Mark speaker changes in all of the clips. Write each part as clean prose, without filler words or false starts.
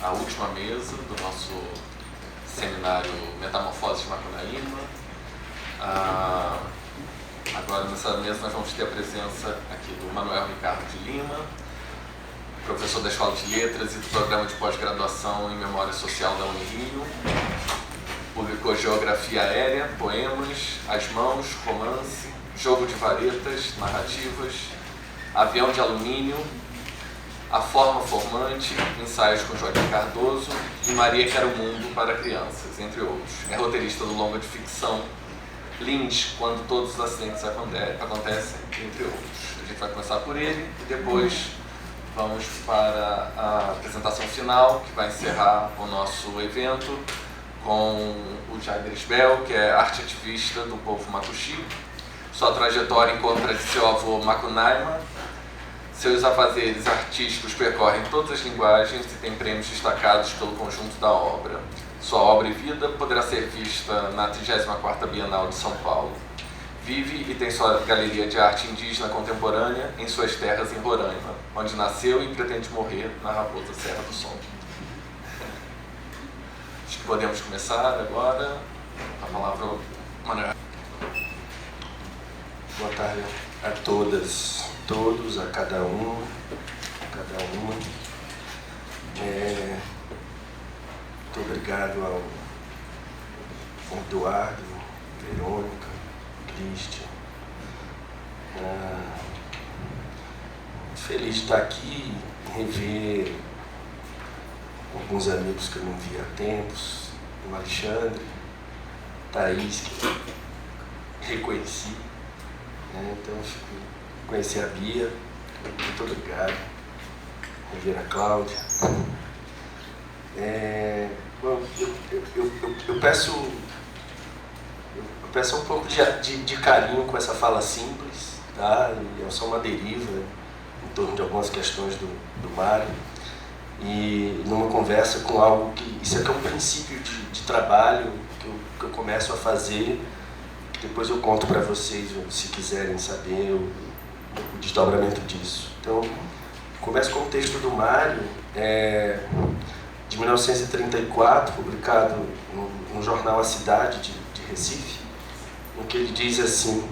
Speaker 1: a última mesa do nosso seminário Metamorfose de Macunaíma. Agora nessa mesa nós vamos ter a presença aqui do Manuel Ricardo de Lima, professor da Escola de Letras e do Programa de Pós-Graduação em Memória Social da Unirio. Publicou Geografia Aérea, Poemas, As Mãos, Romance, Jogo de Varetas, Narrativas, Avião de Alumínio, A Forma Formante, Ensaios com Joaquim Cardoso e Maria Quer o Mundo para Crianças, entre outros. É roteirista do longa de ficção Lins, Quando Todos os Acidentes Acontecem, entre outros. A gente vai começar por ele e depois vamos para a apresentação final, que vai encerrar o nosso evento com o Jair Bel, que é arte ativista do povo Macuxi. Sua trajetória encontra de seu avô Macunaíma. Seus afazeres artísticos percorrem todas as linguagens e tem prêmios destacados pelo conjunto da obra. Sua obra e vida poderá ser vista na 34ª Bienal de São Paulo. Vive e tem sua galeria de arte indígena contemporânea em suas terras em Roraima, onde nasceu e pretende morrer na Raposa Serra do Som. Acho que podemos começar agora. A palavra ao Manuel.
Speaker 2: Boa tarde a todas, todos, a cada um, cada uma. Muito obrigado ao Eduardo, Verônica, Cristian. Feliz de estar aqui, rever alguns amigos que eu não via há tempos, o Alexandre, Thaís, que eu reconheci. Então, conheci a Bia, muito obrigado. Rever a Cláudia. Bom, eu peço um pouco de carinho com essa fala simples, tá? É só uma deriva em torno de algumas questões do Mário. E numa conversa com algo que... Isso aqui é um princípio de trabalho que eu começo a fazer. Depois eu conto para vocês, se quiserem saber, o desdobramento disso. Então, começo com o texto do Mário, de 1934, publicado no jornal A Cidade, de Recife, em que ele diz assim: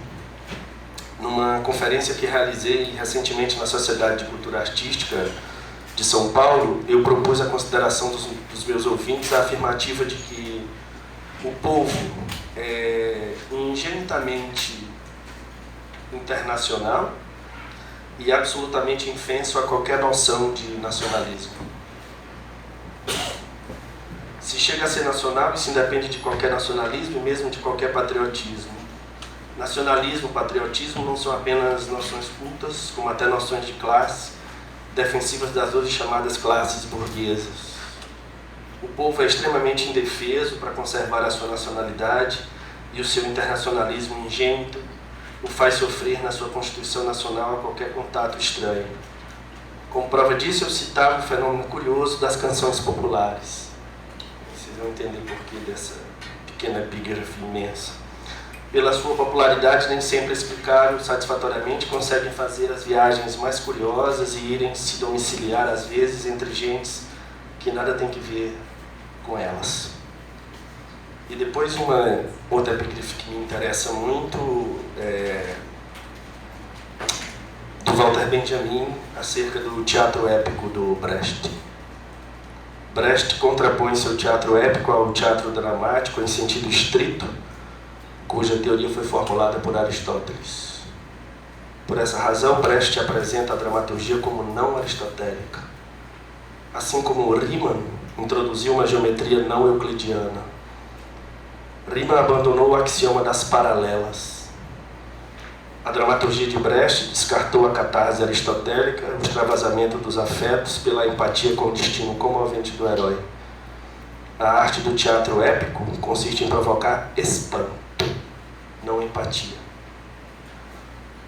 Speaker 2: numa conferência que realizei recentemente na Sociedade de Cultura Artística de São Paulo, eu propus a consideração dos meus ouvintes a afirmativa de que o povo é ingenuamente internacional e absolutamente infenso a qualquer noção de nacionalismo. Se chega a ser nacional, isso independe de qualquer nacionalismo e mesmo de qualquer patriotismo. Nacionalismo e patriotismo não são apenas noções cultas, como até noções de classe, defensivas das hoje chamadas classes burguesas. O povo é extremamente indefeso para conservar a sua nacionalidade e o seu internacionalismo ingênuo o faz sofrer na sua Constituição Nacional a qualquer contato estranho. Como prova disso, eu citava o fenômeno curioso das canções populares. Vocês vão entender o porquê dessa pequena epígrafe imensa. Pela sua popularidade, nem sempre explicaram satisfatoriamente, conseguem fazer as viagens mais curiosas e irem se domiciliar, às vezes, entre gentes que nada tem que ver com elas. E depois uma outra epígrafe que me interessa muito do Walter Benjamin, acerca do teatro épico do Brecht. Brecht contrapõe seu teatro épico ao teatro dramático em sentido estrito, cuja teoria foi formulada por Aristóteles. Por essa razão, Brecht apresenta a dramaturgia como não aristotélica, assim como Riemann introduziu uma geometria não euclidiana. Riemann abandonou o axioma das paralelas. A dramaturgia de Brecht descartou a catarse aristotélica, o extravasamento dos afetos pela empatia com o destino comovente do herói. A arte do teatro épico consiste em provocar espanto, não empatia.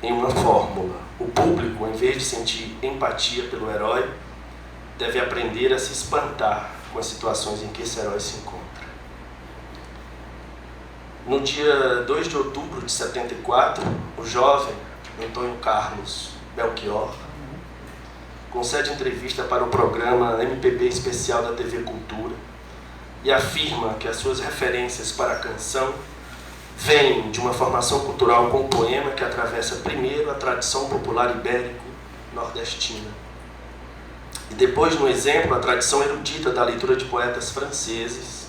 Speaker 2: Em uma fórmula, o público, em vez de sentir empatia pelo herói, deve aprender a se espantar com as situações em que esse herói se encontra. No dia 2 de outubro de 74, o jovem Antônio Carlos Belchior concede entrevista para o programa MPB Especial da TV Cultura e afirma que as suas referências para a canção vêm de uma formação cultural com o poema que atravessa primeiro a tradição popular ibérico-nordestina e depois, no exemplo, a tradição erudita da leitura de poetas franceses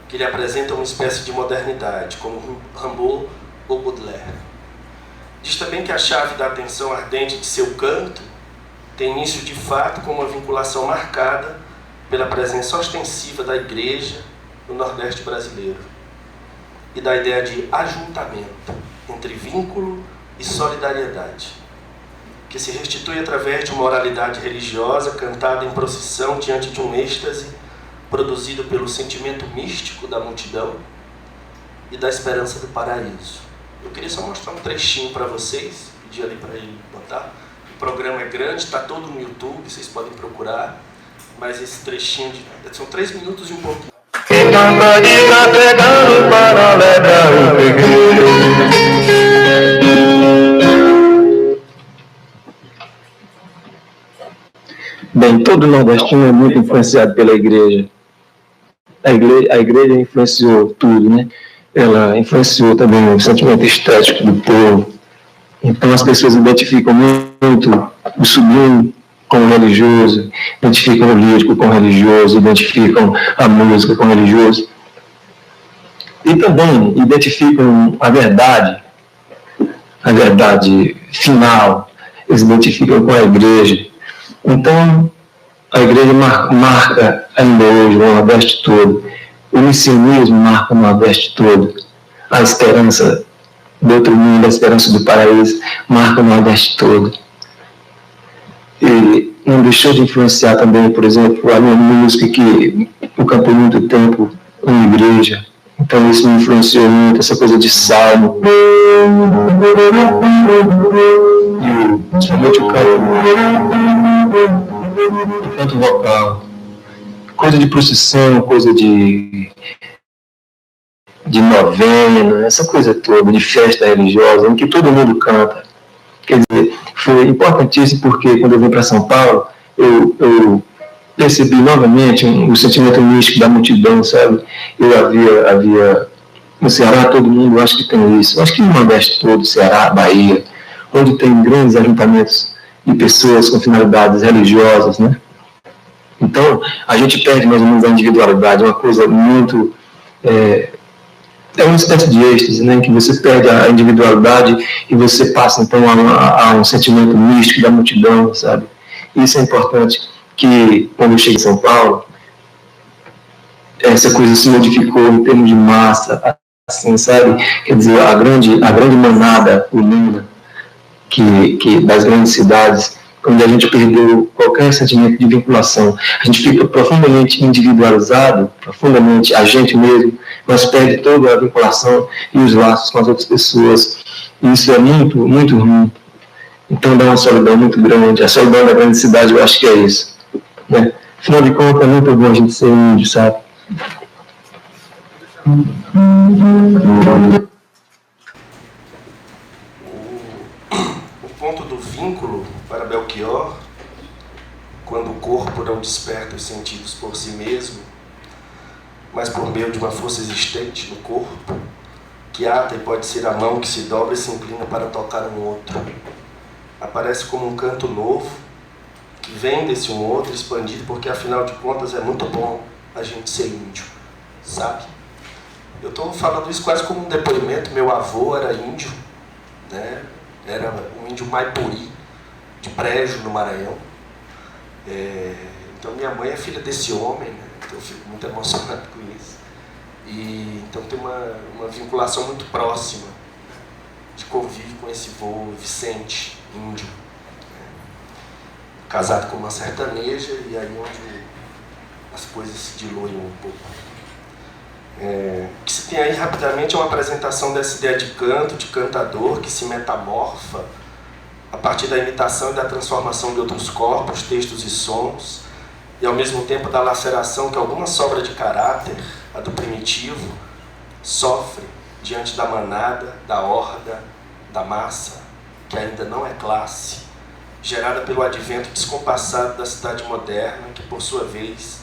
Speaker 2: que lhe apresentam uma espécie de modernidade, como Rimbaud ou Baudelaire. Diz também que a chave da atenção ardente de seu canto tem início de fato com uma vinculação marcada pela presença ostensiva da Igreja no Nordeste brasileiro e da ideia de ajuntamento entre vínculo e solidariedade, que se restitui através de uma oralidade religiosa cantada em procissão diante de um êxtase produzido pelo sentimento místico da multidão e da esperança do paraíso. Eu queria só mostrar um trechinho para vocês, pedir ali para ele botar. O programa é grande, está todo no YouTube, vocês podem procurar, mas esse trechinho são 3 minutos e um pouquinho.
Speaker 3: Bem, todo nordestino é muito influenciado pela igreja. A igreja influenciou tudo, né? Ela influenciou também o sentimento estético do povo. Então as pessoas identificam muito o sublime com o religioso, identificam o lírico com o religioso, identificam a música com o religioso. E também identificam a verdade final, eles identificam com a igreja. Então, a igreja marca ainda hoje o Nordeste todo. O messianismo marca o Nordeste todo. A esperança do outro mundo, a esperança do paraíso, marca o Nordeste todo. E não deixou de influenciar também, por exemplo, a minha música que eu cantei muito tempo em igreja. Então isso me influenciou muito, essa coisa de salmo. E principalmente o canto vocal. Coisa de procissão, coisa de novena, essa coisa toda, de festa religiosa, em que todo mundo canta. Quer dizer, foi importantíssimo porque quando eu vim para São Paulo, eu percebi novamente o sentimento místico da multidão, sabe? Eu havia no Ceará, todo mundo acho que tem isso. Eu acho que no Nordeste todo, Ceará, Bahia, onde tem grandes ajuntamentos de pessoas com finalidades religiosas, né? Então, a gente perde mais ou menos a individualidade, uma coisa muito... É uma espécie de êxtase, né, em que você perde a individualidade e você passa, então, a um sentimento místico da multidão, sabe? Isso é importante, que quando eu cheguei em São Paulo, essa coisa se modificou em termos de massa, assim, sabe? Quer dizer, a grande manada unida que das grandes cidades, onde a gente perdeu qualquer sentimento de vinculação. A gente fica profundamente individualizado, profundamente a gente mesmo, mas perde toda a vinculação e os laços com as outras pessoas. E isso é muito, muito ruim. Então dá uma solidão muito grande. A solidão da grande cidade, eu acho que é isso. Né? Afinal de contas, é muito bom a gente ser índio, sabe?
Speaker 2: O ponto do vínculo para Belchior, quando o corpo não desperta os sentidos por si mesmo, mas por meio de uma força existente no corpo, que ata e pode ser a mão que se dobra e se inclina para tocar um outro. Aparece como um canto novo, que vem desse um outro expandido, porque afinal de contas é muito bom a gente ser índio, sabe? Eu estou falando isso quase como um depoimento. Meu avô era índio, né? Era um índio Maipuri, de Brejo, no Maranhão. Então minha mãe é filha desse homem, né? Então eu fico muito emocionado com isso. E então tem uma vinculação muito próxima de convívio com esse vô Vicente, índio, né? Casado com uma sertaneja, e aí onde as coisas se diluem um pouco. O que se tem aí rapidamente é uma apresentação dessa ideia de canto, de cantador, que se metamorfa a partir da imitação e da transformação de outros corpos, textos e sons, e ao mesmo tempo da laceração que alguma sobra de caráter, a do primitivo, sofre diante da manada, da horda, da massa, que ainda não é classe, gerada pelo advento descompassado da cidade moderna, que, por sua vez,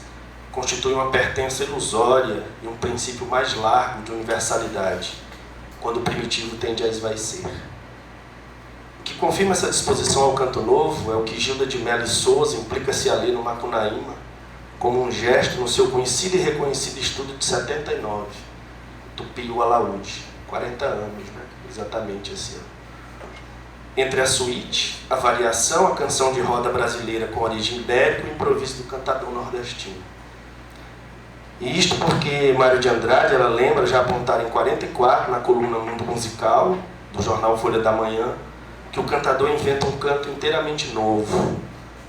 Speaker 2: constitui uma pertença ilusória e um princípio mais largo de universalidade, quando o primitivo tende a esvaecer. O que confirma essa disposição ao canto novo é o que Gilda de Mello e Souza implica-se a ler no Macunaíma, como um gesto no seu conhecido e reconhecido estudo de 79, Tupi o Alaúde, 40 anos, né? Exatamente esse ano. Entre a suíte, a variação, a canção de roda brasileira com origem ibérica e o improviso do cantador nordestino. E isto porque Mário de Andrade, ela lembra já apontar em 44, na coluna Mundo Musical, do jornal Folha da Manhã, que o cantador inventa um canto inteiramente novo,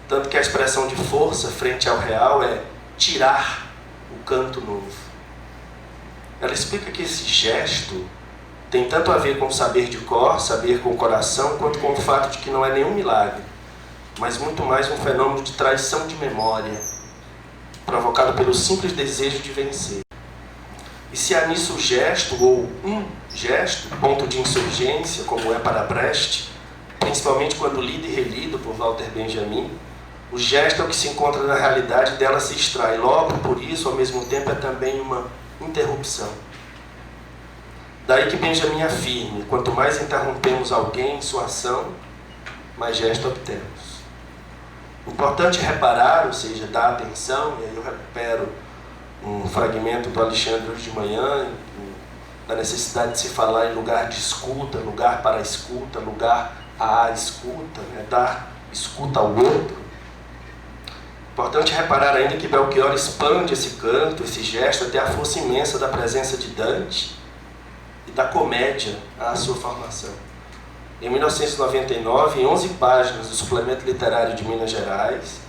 Speaker 2: tanto que a expressão de força frente ao real é tirar o canto novo. Ela explica que esse gesto tem tanto a ver com saber de cor, saber com o coração, quanto com o fato de que não é nenhum milagre, mas muito mais um fenômeno de traição de memória, provocado pelo simples desejo de vencer. E se há nisso o gesto, ou um gesto, ponto de insurgência, como é para Brecht, principalmente quando lido e relido por Walter Benjamin, o gesto é o que se encontra na realidade, dela se extrai. Logo, por isso, ao mesmo tempo, é também uma interrupção. Daí que Benjamin afirme, quanto mais interrompemos alguém em sua ação, mais gesto obtemos. Importante reparar, ou seja, dar atenção, e aí eu recupero um fragmento do Alexandre hoje de manhã, da necessidade de se falar em lugar de escuta, lugar para a escuta, lugar à escuta, né? Dar escuta ao outro. Importante reparar ainda que Belchior expande esse canto, esse gesto, até a força imensa da presença de Dante e da comédia à sua formação. Em 1999, em 11 páginas do Suplemento Literário de Minas Gerais,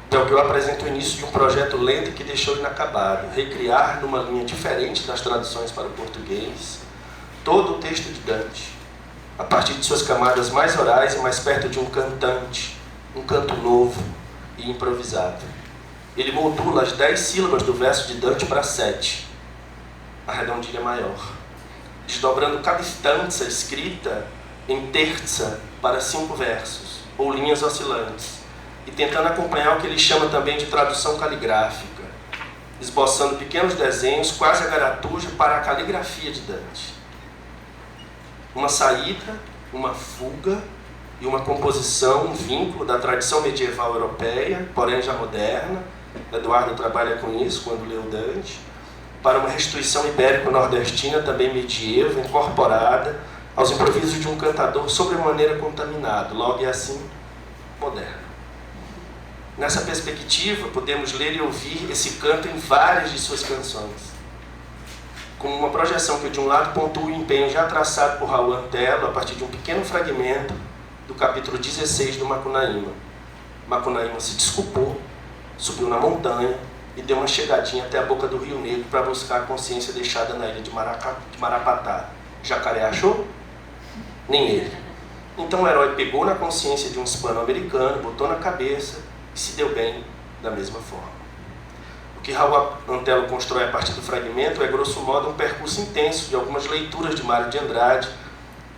Speaker 2: Belchior apresenta o início de um projeto lento que deixou inacabado, recriar numa linha diferente das traduções para o português todo o texto de Dante, a partir de suas camadas mais orais e mais perto de um cantante, um canto novo e improvisado. Ele modula as 10 sílabas do verso de Dante para 7, a redondilha maior, desdobrando cada instância escrita em terça para 5 versos, ou linhas oscilantes, e tentando acompanhar o que ele chama também de tradução caligráfica, esboçando pequenos desenhos quase a garatuja para a caligrafia de Dante. Uma saída, uma fuga e uma composição, um vínculo da tradição medieval europeia, porém já moderna, Eduardo trabalha com isso quando leu Dante, para uma restituição ibérico-nordestina também medieval, incorporada aos improvisos de um cantador sobremaneira contaminado, logo e assim, moderno. Nessa perspectiva, podemos ler e ouvir esse canto em várias de suas canções, como uma projeção que, de um lado, pontua o empenho já traçado por Raul Antelo a partir de um pequeno fragmento do capítulo 16 do Macunaíma. Macunaíma se desculpou, subiu na montanha e deu uma chegadinha até a boca do Rio Negro para buscar a consciência deixada na ilha de Marapatá. Jacaré achou? Nem ele. Então o herói pegou na consciência de um hispano-americano, botou na cabeça e se deu bem da mesma forma. O que Raul Antelo constrói a partir do fragmento é, grosso modo, um percurso intenso de algumas leituras de Mário de Andrade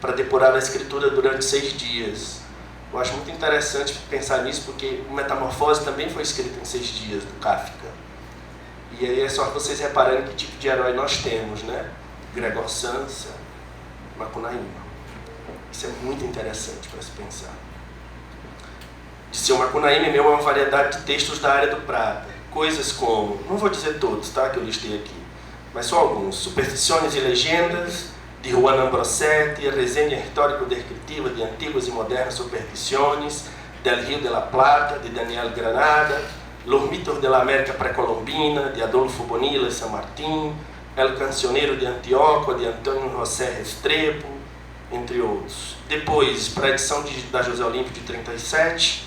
Speaker 2: para depurar a escritura durante 6 dias. Eu acho muito interessante pensar nisso, porque o Metamorfose também foi escrito em 6 dias, do Kafka. E aí é só vocês repararem que tipo de herói nós temos, né? Gregor Samsa, Macunaíma. Isso é muito interessante para se pensar. De seu Macunaíma, meu é uma variedade de textos da área do prata. Coisas como, não vou dizer todos, tá, que eu listei aqui, mas só alguns. Superstições e Legendas, de Juan Ambrosetti, Resenha Histórico-Descritiva de Antigas e Modernas Superstições, Del Rio de la Plata, de Daniel Granada, Los Mitos de la América Pré-Colombina, de Adolfo Bonilla e San Martín, El Cancioneiro de Antíoco, de Antônio José Restrepo, entre outros. Depois, para a edição da José Olímpio de 37,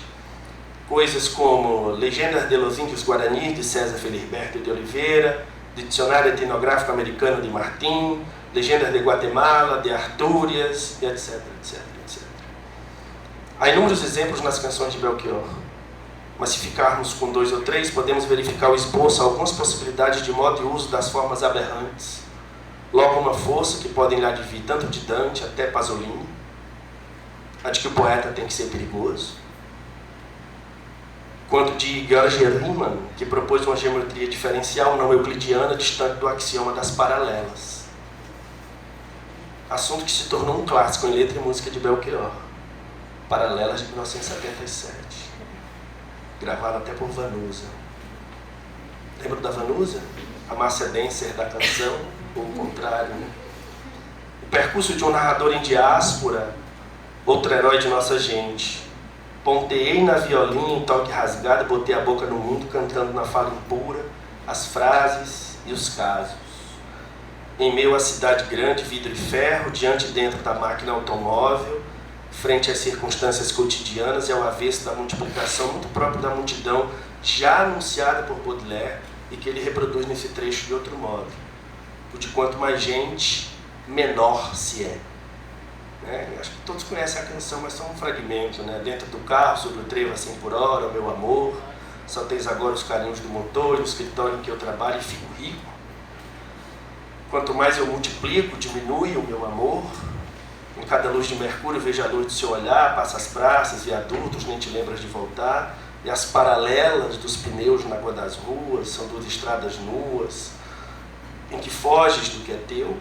Speaker 2: coisas como Legendas de los Índios Guaranis, de César Felisberto de Oliveira, Dicionário Etnográfico Americano de Martim, Legendas de Guatemala, de Artúrias, e etc, etc, etc. Há inúmeros exemplos nas canções de Belchior, mas se ficarmos com 2 ou 3, podemos verificar o esboço a algumas possibilidades de modo e uso das formas aberrantes, logo uma força que podem lhe advir tanto de Dante até Pasolini, a de que o poeta tem que ser perigoso, quanto de George Riemann, que propôs uma geometria diferencial não euclidiana distante do axioma das paralelas. Assunto que se tornou um clássico em letra e música de Belchior. Paralelas de 1977. Gravada até por Vanusa. Lembra da Vanusa? A Márcia Denser da canção, ou o contrário, né? O percurso de um narrador em diáspora, outro herói de nossa gente. Ponteei na violinha em toque rasgado, botei a boca no mundo, cantando na fala impura as frases e os casos. Em meio à cidade grande, vidro e ferro, diante e dentro da máquina automóvel, frente às circunstâncias cotidianas e ao avesso da multiplicação muito própria da multidão, já anunciada por Baudelaire, e que ele reproduz nesse trecho de outro modo. O de quanto mais gente, menor se é. Acho que todos conhecem a canção, mas só um fragmento. Dentro do carro, sobre o trevo a 100 por hora, meu amor, só tens agora os carinhos do motor, no escritório em que eu trabalho e fico rico. Quanto mais eu multiplico, diminui o meu amor. Em cada luz de mercúrio vejo a luz do seu olhar, passa as praças, viadutos, nem te lembras de voltar. E as paralelas dos pneus na água das ruas são duas estradas nuas, em que foges do que é teu.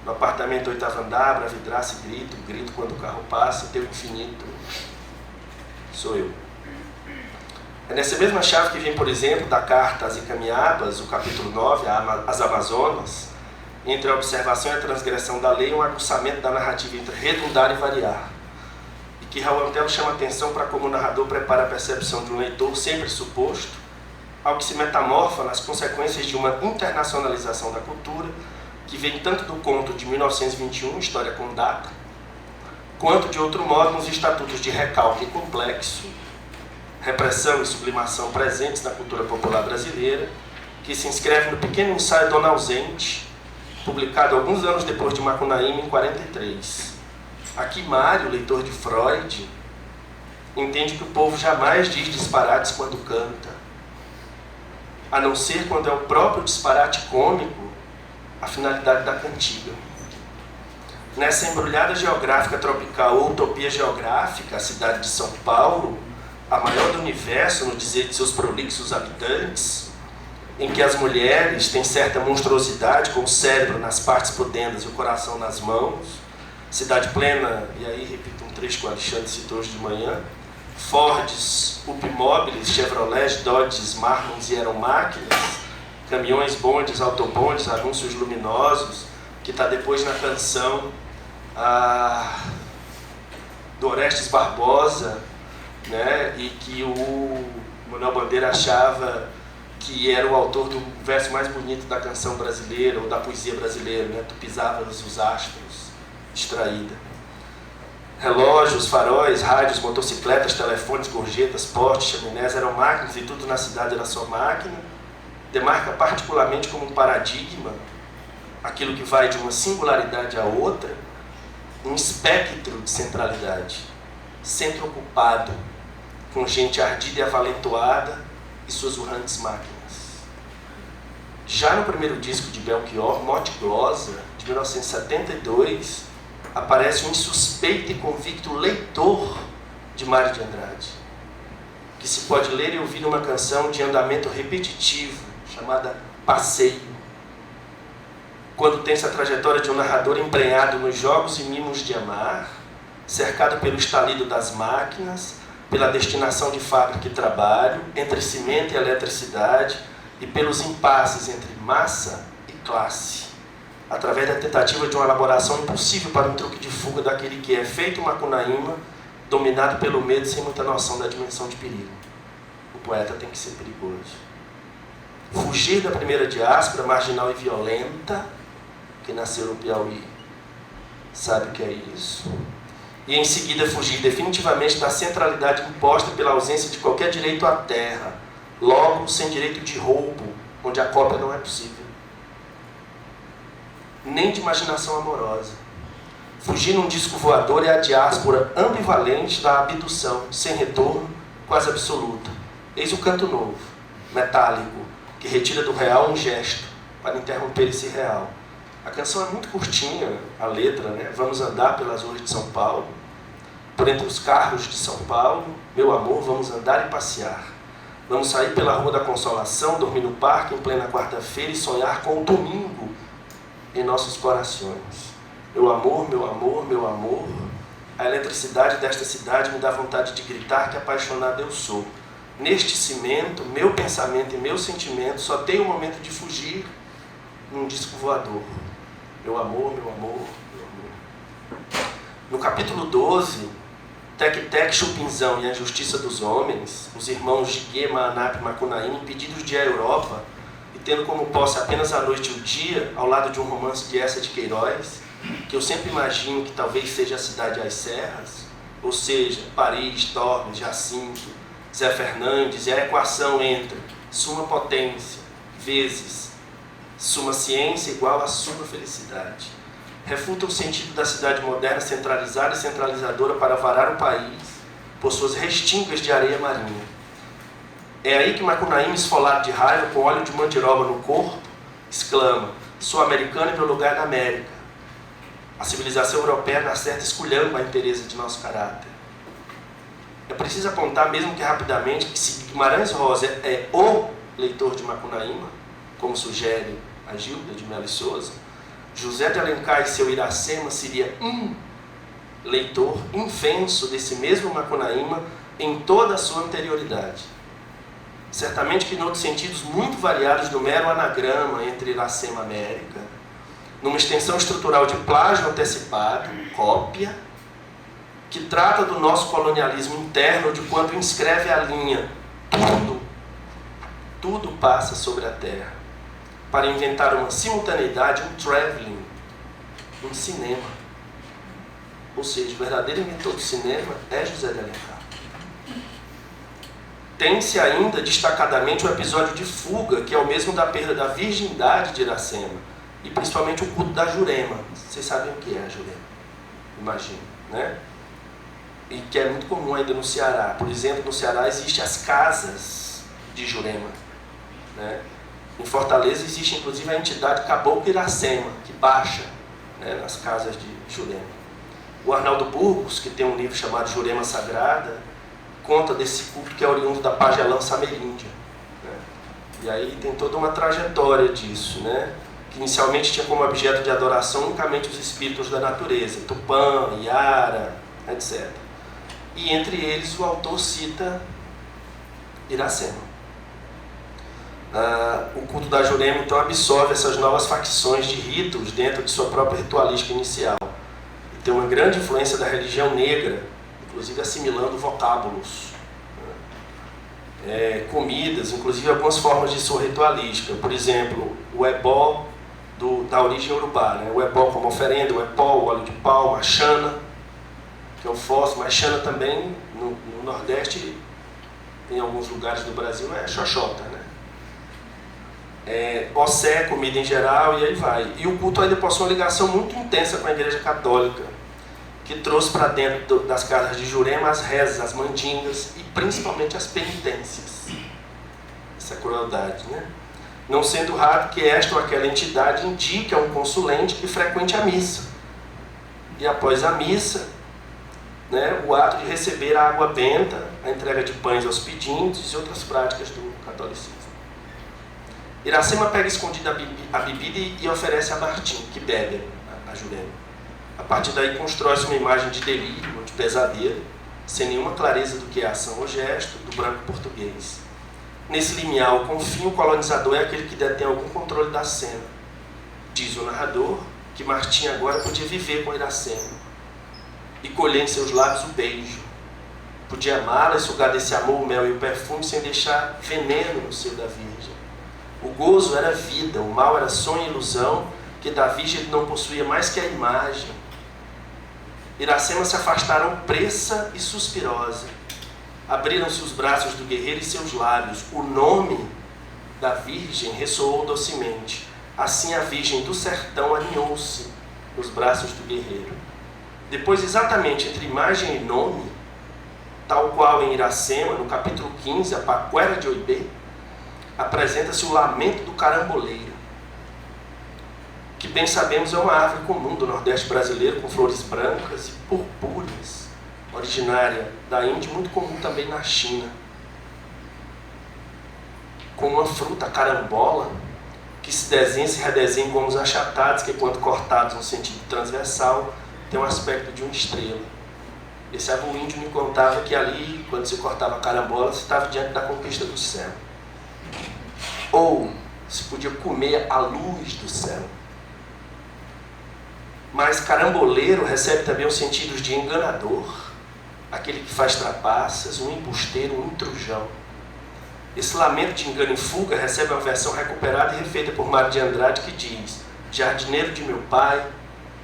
Speaker 2: No apartamento 8º andar, abra a vidraça e grito quando o carro passa, teu infinito sou eu. É nessa mesma chave que vem, por exemplo, da carta às Icamiabas, o capítulo 9, às Amazonas, entre a observação e a transgressão da lei, um aguçamento da narrativa entre redundar e variar. E que Raul Antelo chama atenção para como o narrador prepara a percepção de um leitor sempre suposto, ao que se metamorfa nas consequências de uma internacionalização da cultura, que vem tanto do conto de 1921, História com Data, quanto, de outro modo, nos estatutos de recalque complexo, repressão e sublimação presentes na cultura popular brasileira, que se inscreve no pequeno ensaio Dona Ausente, publicado alguns anos depois de Macunaíma, em 43. Aqui Mário, leitor de Freud, entende que o povo jamais diz disparates quando canta, a não ser quando é o próprio disparate cômico a finalidade da cantiga. Nessa embrulhada geográfica tropical ou utopia geográfica, a cidade de São Paulo, a maior do universo, no dizer de seus prolixos habitantes, em que as mulheres têm certa monstruosidade, com o cérebro nas partes pudendas e o coração nas mãos, cidade plena, e aí repito um trecho que o Alexandre citou hoje de manhã, Fords, Upmobiles, Chevrolets, Dodges, Marmons e aeromáquinas, caminhões, bondes, autobondes, anúncios luminosos, que está depois na canção do Orestes Barbosa, e que o Manuel Bandeira achava que era o autor do verso mais bonito da canção brasileira, ou da poesia brasileira, Tu pisavas os astros, distraída. Relógios, faróis, rádios, motocicletas, telefones, gorjetas, postes, chaminés eram máquinas, e tudo na cidade era só máquina. Demarca particularmente como um paradigma, aquilo que vai de uma singularidade a outra, um espectro de centralidade, centro ocupado, com gente ardida e avalentoada e suas urrantes máquinas. Já no primeiro disco de Belchior, Mote Glosa, de 1972, aparece um insuspeito e convicto leitor de Mário de Andrade, que se pode ler e ouvir uma canção de andamento repetitivo, chamada Passeio, quando tem-se a trajetória de um narrador embrenhado nos jogos e mimos de amar, cercado pelo estalido das máquinas, pela destinação de fábrica e trabalho, entre cimento e eletricidade, e pelos impasses entre massa e classe, através da tentativa de uma elaboração impossível para um truque de fuga daquele que é feito Macunaíma, dominado pelo medo sem muita noção da dimensão de perigo. O poeta tem que ser perigoso. Fugir da primeira diáspora, marginal e violenta, que nasceu no Piauí, sabe o que é isso? E em seguida fugir definitivamente da centralidade imposta pela ausência de qualquer direito à terra, logo sem direito de roubo, onde a cópia não é possível. Nem de imaginação amorosa. Fugir num disco voador é a diáspora ambivalente da abdução, sem retorno, quase absoluta. Eis o canto novo, metálico, que retira do real um gesto, para interromper esse real. A canção é muito curtinha, a letra, Vamos andar pelas ruas de São Paulo, por entre os carros de São Paulo, meu amor, vamos andar e passear. Vamos sair pela Rua da Consolação, dormir no parque em plena quarta-feira e sonhar com o domingo em nossos corações. Meu amor, meu amor, meu amor, a eletricidade desta cidade me dá vontade de gritar que apaixonado eu sou. Neste cimento, meu pensamento e meu sentimento só tem o momento de fugir num disco voador. Meu amor, meu amor, meu amor. No capítulo 12, Tec-Tec, Chupinzão e a Justiça dos Homens, os irmãos Jiguê, Maanap e Macunaíma, impedidos de ir à Europa e tendo como posse apenas a noite e o dia, ao lado de um romance de Eça de Queiroz, que eu sempre imagino que talvez seja a Cidade às Serras, ou seja, Paris, Tormes, Jacinto, Zé Fernandes, e a equação entre suma potência vezes suma ciência igual a suma felicidade. Refuta o sentido da cidade moderna centralizada e centralizadora para varar o país por suas restingas de areia marinha. É aí que Macunaíma, esfolado de raiva, com óleo de mandiroba no corpo, exclama: sou americano e meu lugar é na América. A civilização europeia na certa esculhamba a inteireza de nosso caráter. É preciso apontar, mesmo que rapidamente, que se Guimarães Rosa é o leitor de Macunaíma, como sugere a Gilda de Melo e Souza, José de Alencar e seu Iracema seria um leitor invenso desse mesmo Macunaíma em toda a sua anterioridade. Certamente que, em outros sentidos muito variados do mero anagrama entre Iracema e América, numa extensão estrutural de plágio antecipado, cópia, que trata do nosso colonialismo interno, de quando inscreve a linha tudo passa sobre a terra, para inventar uma simultaneidade, um travelling, um cinema. Ou seja, o verdadeiro inventor do cinema é José de Alencar. Tem-se ainda destacadamente o episódio de Fuga, que é o mesmo da perda da virgindade de Iracema, e principalmente o culto da Jurema. Vocês sabem o que é a Jurema? Imagino, né? E que é muito comum ainda no Ceará. Por exemplo, no Ceará existem as casas de Jurema, né? Em Fortaleza existe inclusive a entidade Caboclo Iracema, que baixa, né, nas casas de Jurema. O Arnaldo Burgos, que tem um livro chamado Jurema Sagrada, conta desse culto que é oriundo da pagelança ameríndia, né? E aí tem toda uma trajetória disso, né? Que inicialmente tinha como objeto de adoração unicamente os espíritos da natureza, Tupã, Iara, etc. E entre eles o autor cita Iracema. O culto da Jurema então absorve essas novas facções de ritos dentro de sua própria ritualística inicial. E tem uma grande influência da religião negra, inclusive assimilando vocábulos, né? Comidas, inclusive algumas formas de sua ritualística. Por exemplo, o ebó da origem urubá, né? O ebó como oferenda, o epó, o óleo de palma, a xana, que é o fósforo, mas xana também no Nordeste, em alguns lugares do Brasil, é xoxota, né? Ossé, comida em geral, e aí vai. E o culto ainda possui uma ligação muito intensa com a Igreja Católica, que trouxe para dentro das casas de Jurema as rezas, as mandingas e principalmente as penitências. Essa crueldade, né? Não sendo raro que esta ou aquela entidade indique a um consulente que frequente a missa. E após a missa, né, o ato de receber a água benta, a entrega de pães aos pedintes e outras práticas do catolicismo. Iracema pega escondida a bebida e oferece a Martim, que bebe a Jurema. A partir daí constrói-se uma imagem de delírio, de pesadelo, sem nenhuma clareza do que é ação ou gesto, do branco português. Nesse limiar, com fim, o colonizador é aquele que detém algum controle da cena. Diz o narrador que Martim agora podia viver com Iracema e colher em seus lábios o beijo. Podia amá-la e sugar desse amor o mel e o perfume sem deixar veneno no seio da Virgem. O gozo era vida, o mal era sonho e ilusão, que da Virgem ele não possuía mais que a imagem. Iracema se afastaram pressa e suspirosa. Abriram-se os braços do guerreiro e seus lábios. O nome da Virgem ressoou docemente. Assim a Virgem do sertão aninhou-se nos braços do guerreiro. Depois, exatamente entre imagem e nome, tal qual em Iracema, no capítulo 15, a Paquera de Oibê, apresenta-se o lamento do caramboleiro, que bem sabemos é uma árvore comum do Nordeste brasileiro, com flores brancas e purpúreas, originária da Índia, muito comum também na China. com uma fruta, a carambola, que se desenha e se redesenha com os achatados, que quando cortados no sentido transversal, tem um aspecto de uma estrela. Esse avô índio me contava que ali, quando se cortava a carambola, se estava diante da conquista do céu. Ou se podia comer a luz do céu. Mas caramboleiro recebe também os sentidos de enganador, aquele que faz trapaças, um embusteiro, um intrujão. Esse lamento de engano e fuga recebe uma versão recuperada e refeita por Mário de Andrade, que diz: jardineiro de meu pai,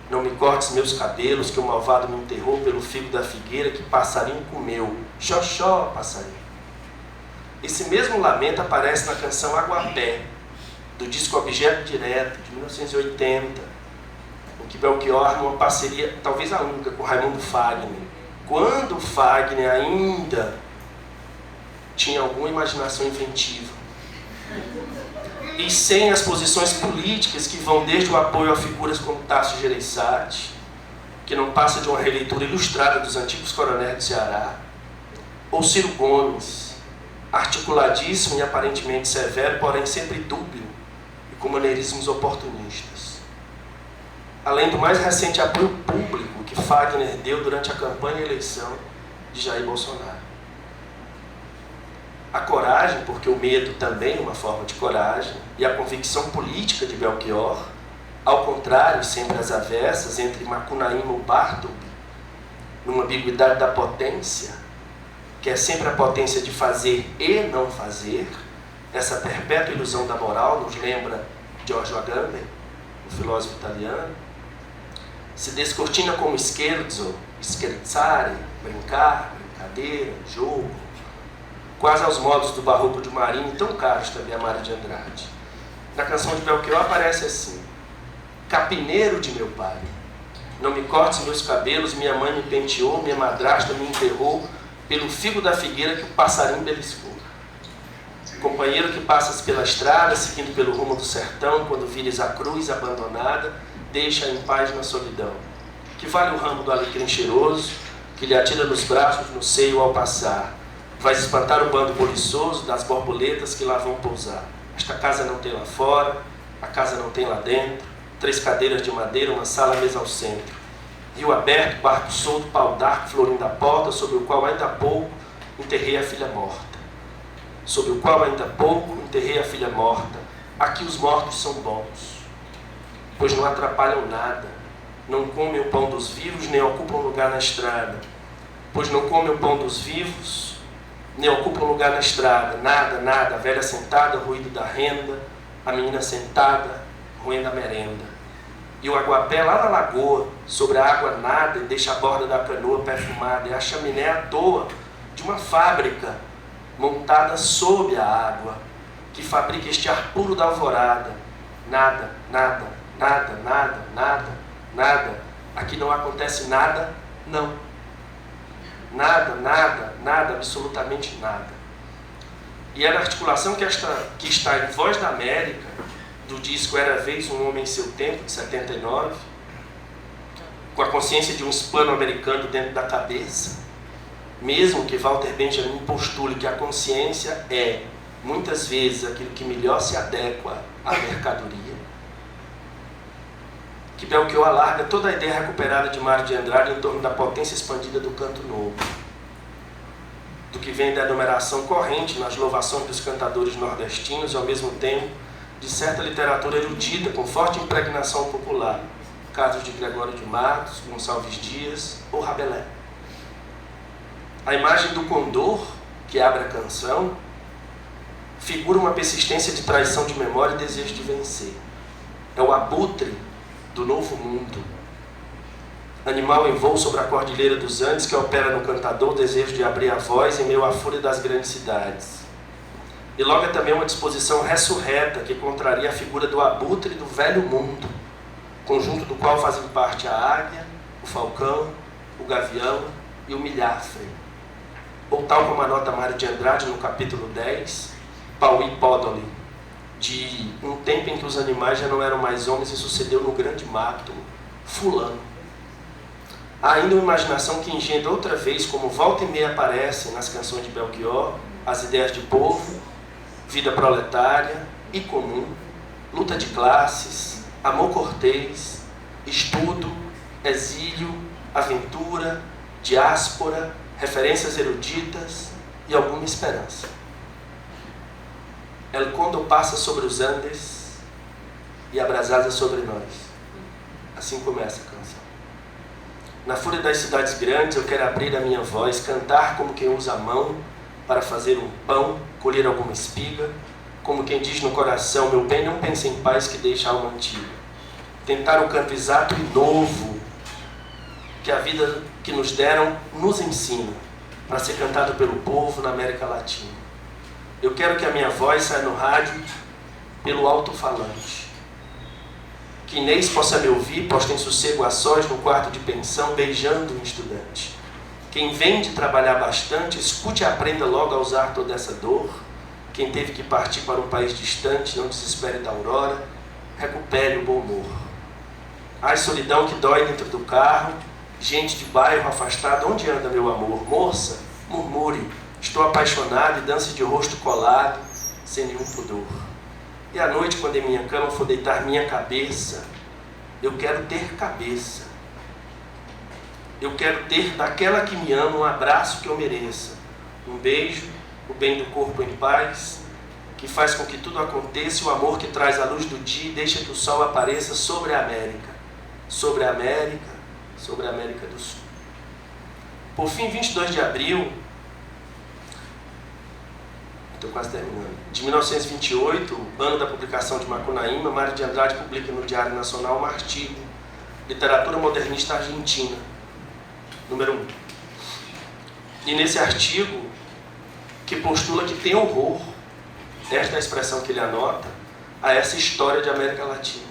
Speaker 2: não me cortes meus cabelos, que o malvado me enterrou pelo figo da figueira que passarinho comeu. Xoxó, passarinho. Esse mesmo lamento aparece na canção Aguapé, do disco Objeto Direto, de 1980, em que Belchior, numa parceria, talvez a única, com Raimundo Fagner, quando Fagner ainda tinha alguma imaginação inventiva, e sem as posições políticas que vão desde o apoio a figuras como Tasso Gereissati, que não passa de uma releitura ilustrada dos antigos coronéis do Ceará, ou Ciro Gomes, articuladíssimo e aparentemente severo, porém sempre dúbio e com maneirismos oportunistas. Além do mais recente apoio público que Fagner deu durante a campanha e eleição de Jair Bolsonaro. A coragem, porque o medo também é uma forma de coragem, e a convicção política de Belchior, ao contrário, sempre às avessas, entre Macunaíma e Bartleby, numa ambiguidade da potência, que é sempre a potência de fazer e não fazer, essa perpétua ilusão da moral, nos lembra Giorgio Agamben, o filósofo italiano, se descortina como scherzo, scherzare, brincar, brincadeira, jogo, quase aos modos do barroco de Marinho, tão caros também a Mário de Andrade. Na canção de Belchior aparece assim: capineiro de meu pai, não me cortes meus cabelos, minha mãe me penteou, minha madrasta me enterrou pelo figo da figueira que o passarinho beliscou. Companheiro que passas pela estrada, seguindo pelo rumo do sertão, quando vires a cruz abandonada, deixa em paz na solidão. Que vale o ramo do alecrim cheiroso, que lhe atira nos braços, no seio ao passar. Vais espantar o bando boliçoso das borboletas que lá vão pousar. Esta casa não tem lá fora, a casa não tem lá dentro, 3 cadeiras de madeira, uma sala, mesa ao centro. Rio aberto, barco solto, pau d'arco, florindo a porta, sobre o qual ainda há pouco enterrei a filha morta. Sobre o qual ainda há pouco enterrei a filha morta. Aqui os mortos são bons, pois não atrapalham nada, não comem o pão dos vivos, nem ocupam lugar na estrada. Pois não comem o pão dos vivos, nem ocupam lugar na estrada. Nada, nada, a velha sentada, ruído da renda, a menina sentada, roendo a merenda. E o aguapé lá na lagoa, sobre a água nada, e deixa a borda da canoa perfumada. É a chaminé à toa de uma fábrica montada sob a água, que fabrica este ar puro da alvorada. Nada, nada, nada, nada, nada, nada. Aqui não acontece nada, não. Nada, nada, nada, absolutamente nada. E é na articulação que está em Voz da América, do disco Era Vez um Homem em Seu Tempo, de 79, com a consciência de um hispano-americano dentro da cabeça, mesmo que Walter Benjamin postule que a consciência é, muitas vezes, aquilo que melhor se adequa à mercadoria, que Belchior alarga toda a ideia recuperada de Mário de Andrade em torno da potência expandida do canto novo, do que vem da enumeração corrente nas louvações dos cantadores nordestinos e, ao mesmo tempo, de certa literatura erudita com forte impregnação popular, casos de Gregório de Matos, Gonçalves Dias ou Rabelais. A imagem do condor, que abre a canção, figura uma persistência de traição de memória e desejo de vencer. É o abutre do novo mundo, animal em voo sobre a cordilheira dos Andes, que opera no cantador o desejo de abrir a voz em meio à fúria das grandes cidades. E logo é também uma disposição ressurreta que contraria a figura do abutre do velho mundo, conjunto do qual fazem parte a águia, o falcão, o gavião e o milhafre. Ou tal como anota Mário de Andrade no capítulo 10, Pauí Podoli, de um tempo em que os animais já não eram mais homens e sucedeu no grande mato, fulano. Há ainda uma imaginação que engendra outra vez, como volta e meia aparecem nas canções de Belchior, as ideias de povo, vida proletária e comum, luta de classes, amor cortês, estudo, exílio, aventura, diáspora, referências eruditas e alguma esperança. El Condor passa sobre os Andes e a brasada sobre nós. Assim começa a canção. Na fúria das cidades grandes eu quero abrir a minha voz, cantar como quem usa a mão para fazer um pão, colher alguma espiga, como quem diz no coração, meu bem, não pense em paz que deixa a alma antiga. Tentar um canto exato e novo, que a vida que nos deram nos ensina, para ser cantado pelo povo na América Latina. Eu quero que a minha voz saia no rádio pelo alto-falante. Que Inês possa me ouvir, posta em sossego a sós no quarto de pensão, beijando um estudante. Quem vem de trabalhar bastante, escute e aprenda logo a usar toda essa dor. Quem teve que partir para um país distante, não desespere da aurora, recupere o bom humor. Ai, solidão que dói dentro do carro, gente de bairro afastado, onde anda meu amor? Moça, murmure, estou apaixonado e dance de rosto colado, sem nenhum pudor. E à noite, quando em minha cama for deitar minha cabeça, eu quero ter cabeça. Eu quero ter daquela que me ama um abraço que eu mereça, um beijo, o bem do corpo em paz, que faz com que tudo aconteça, o amor que traz a luz do dia e deixa que o sol apareça sobre a América, sobre a América, sobre a América do Sul. Por fim, 22 de abril, estou quase terminando, de 1928, ano da publicação de Macunaíma, Mário de Andrade publica no Diário Nacional um artigo, Literatura Modernista Argentina, número 1. E nesse artigo, que postula que tem horror, esta é a expressão que ele anota, a essa história de América Latina.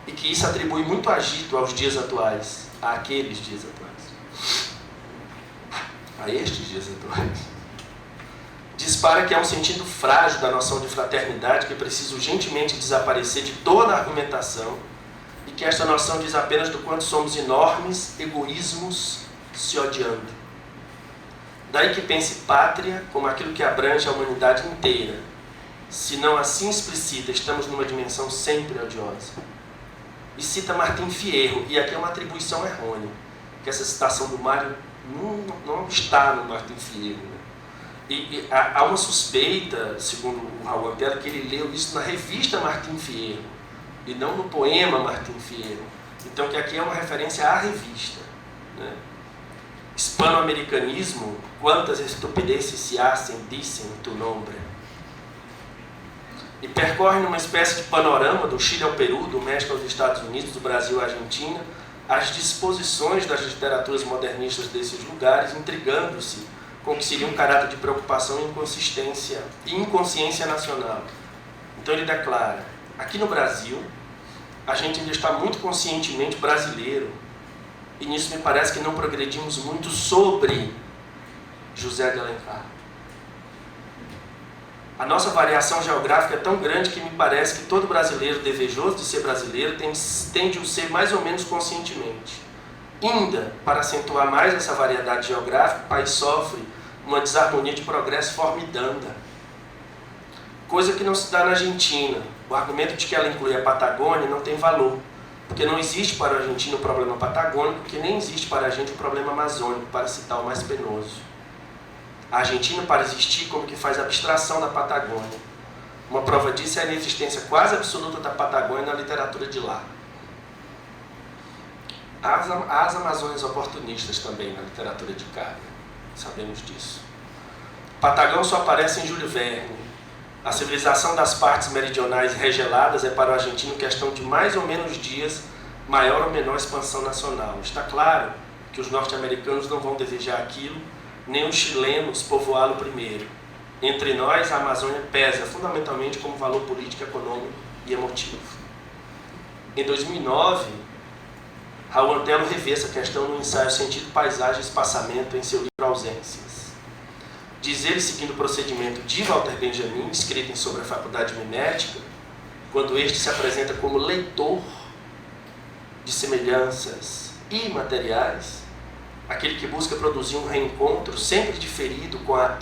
Speaker 2: E que isso atribui muito agito aos dias atuais, àqueles dias atuais, a estes dias atuais. Dispara que há um sentido frágil da noção de fraternidade que precisa urgentemente desaparecer de toda a argumentação e que esta noção diz apenas do quanto somos enormes egoísmos se odiando. Daí que pense pátria como aquilo que abrange a humanidade inteira. Se não assim explicita, estamos numa dimensão sempre odiosa. E cita Martim Fierro, e aqui é uma atribuição errônea, que essa citação do Mário não está no Martim Fierro. Né? E há uma suspeita, segundo o Raul Antelo, que ele leu isso na revista Martim Fierro, e não no poema Martim Fierro. Então que aqui é uma referência à revista. Né? Hispano-americanismo, quantas estupidezes se hacen, dicen tu nombre. E percorre numa espécie de panorama do Chile ao Peru, do México aos Estados Unidos, do Brasil à Argentina, as disposições das literaturas modernistas desses lugares, intrigando-se com o que seria um caráter de preocupação e inconsciência nacional. Então ele declara, aqui no Brasil, a gente ainda está muito conscientemente brasileiro, e nisso me parece que não progredimos muito sobre José de Alencar. A nossa variação geográfica é tão grande que me parece que todo brasileiro desejoso de ser brasileiro tende a ser mais ou menos conscientemente. Ainda, para acentuar mais essa variedade geográfica, o país sofre uma desarmonia de progresso formidanda. Coisa que não se dá na Argentina. O argumento de que ela inclui a Patagônia não tem valor, porque não existe para o argentino o problema patagônico, que nem existe para a gente o problema amazônico, para citar o mais penoso. A Argentina, para existir, como que faz abstração da Patagônia. Uma prova disso é a inexistência quase absoluta da Patagônia na literatura de lá. Há as Amazônias oportunistas também na literatura de cá, sabemos disso. Patagão só aparece em Júlio Verne. A civilização das partes meridionais regeladas é para o argentino questão de mais ou menos dias, maior ou menor expansão nacional. Está claro que os norte-americanos não vão desejar aquilo, nem os chilenos povoá-lo primeiro. Entre nós, a Amazônia pesa fundamentalmente como valor político, econômico e emotivo. Em 2009, Raul Antelo revê essa questão no ensaio Sentido, Paisagem e Espaçamento em seu livro Ausências. Diz ele, seguindo o procedimento de Walter Benjamin, escrito em Sobre a Faculdade Mimética, quando este se apresenta como leitor de semelhanças imateriais, aquele que busca produzir um reencontro sempre diferido com a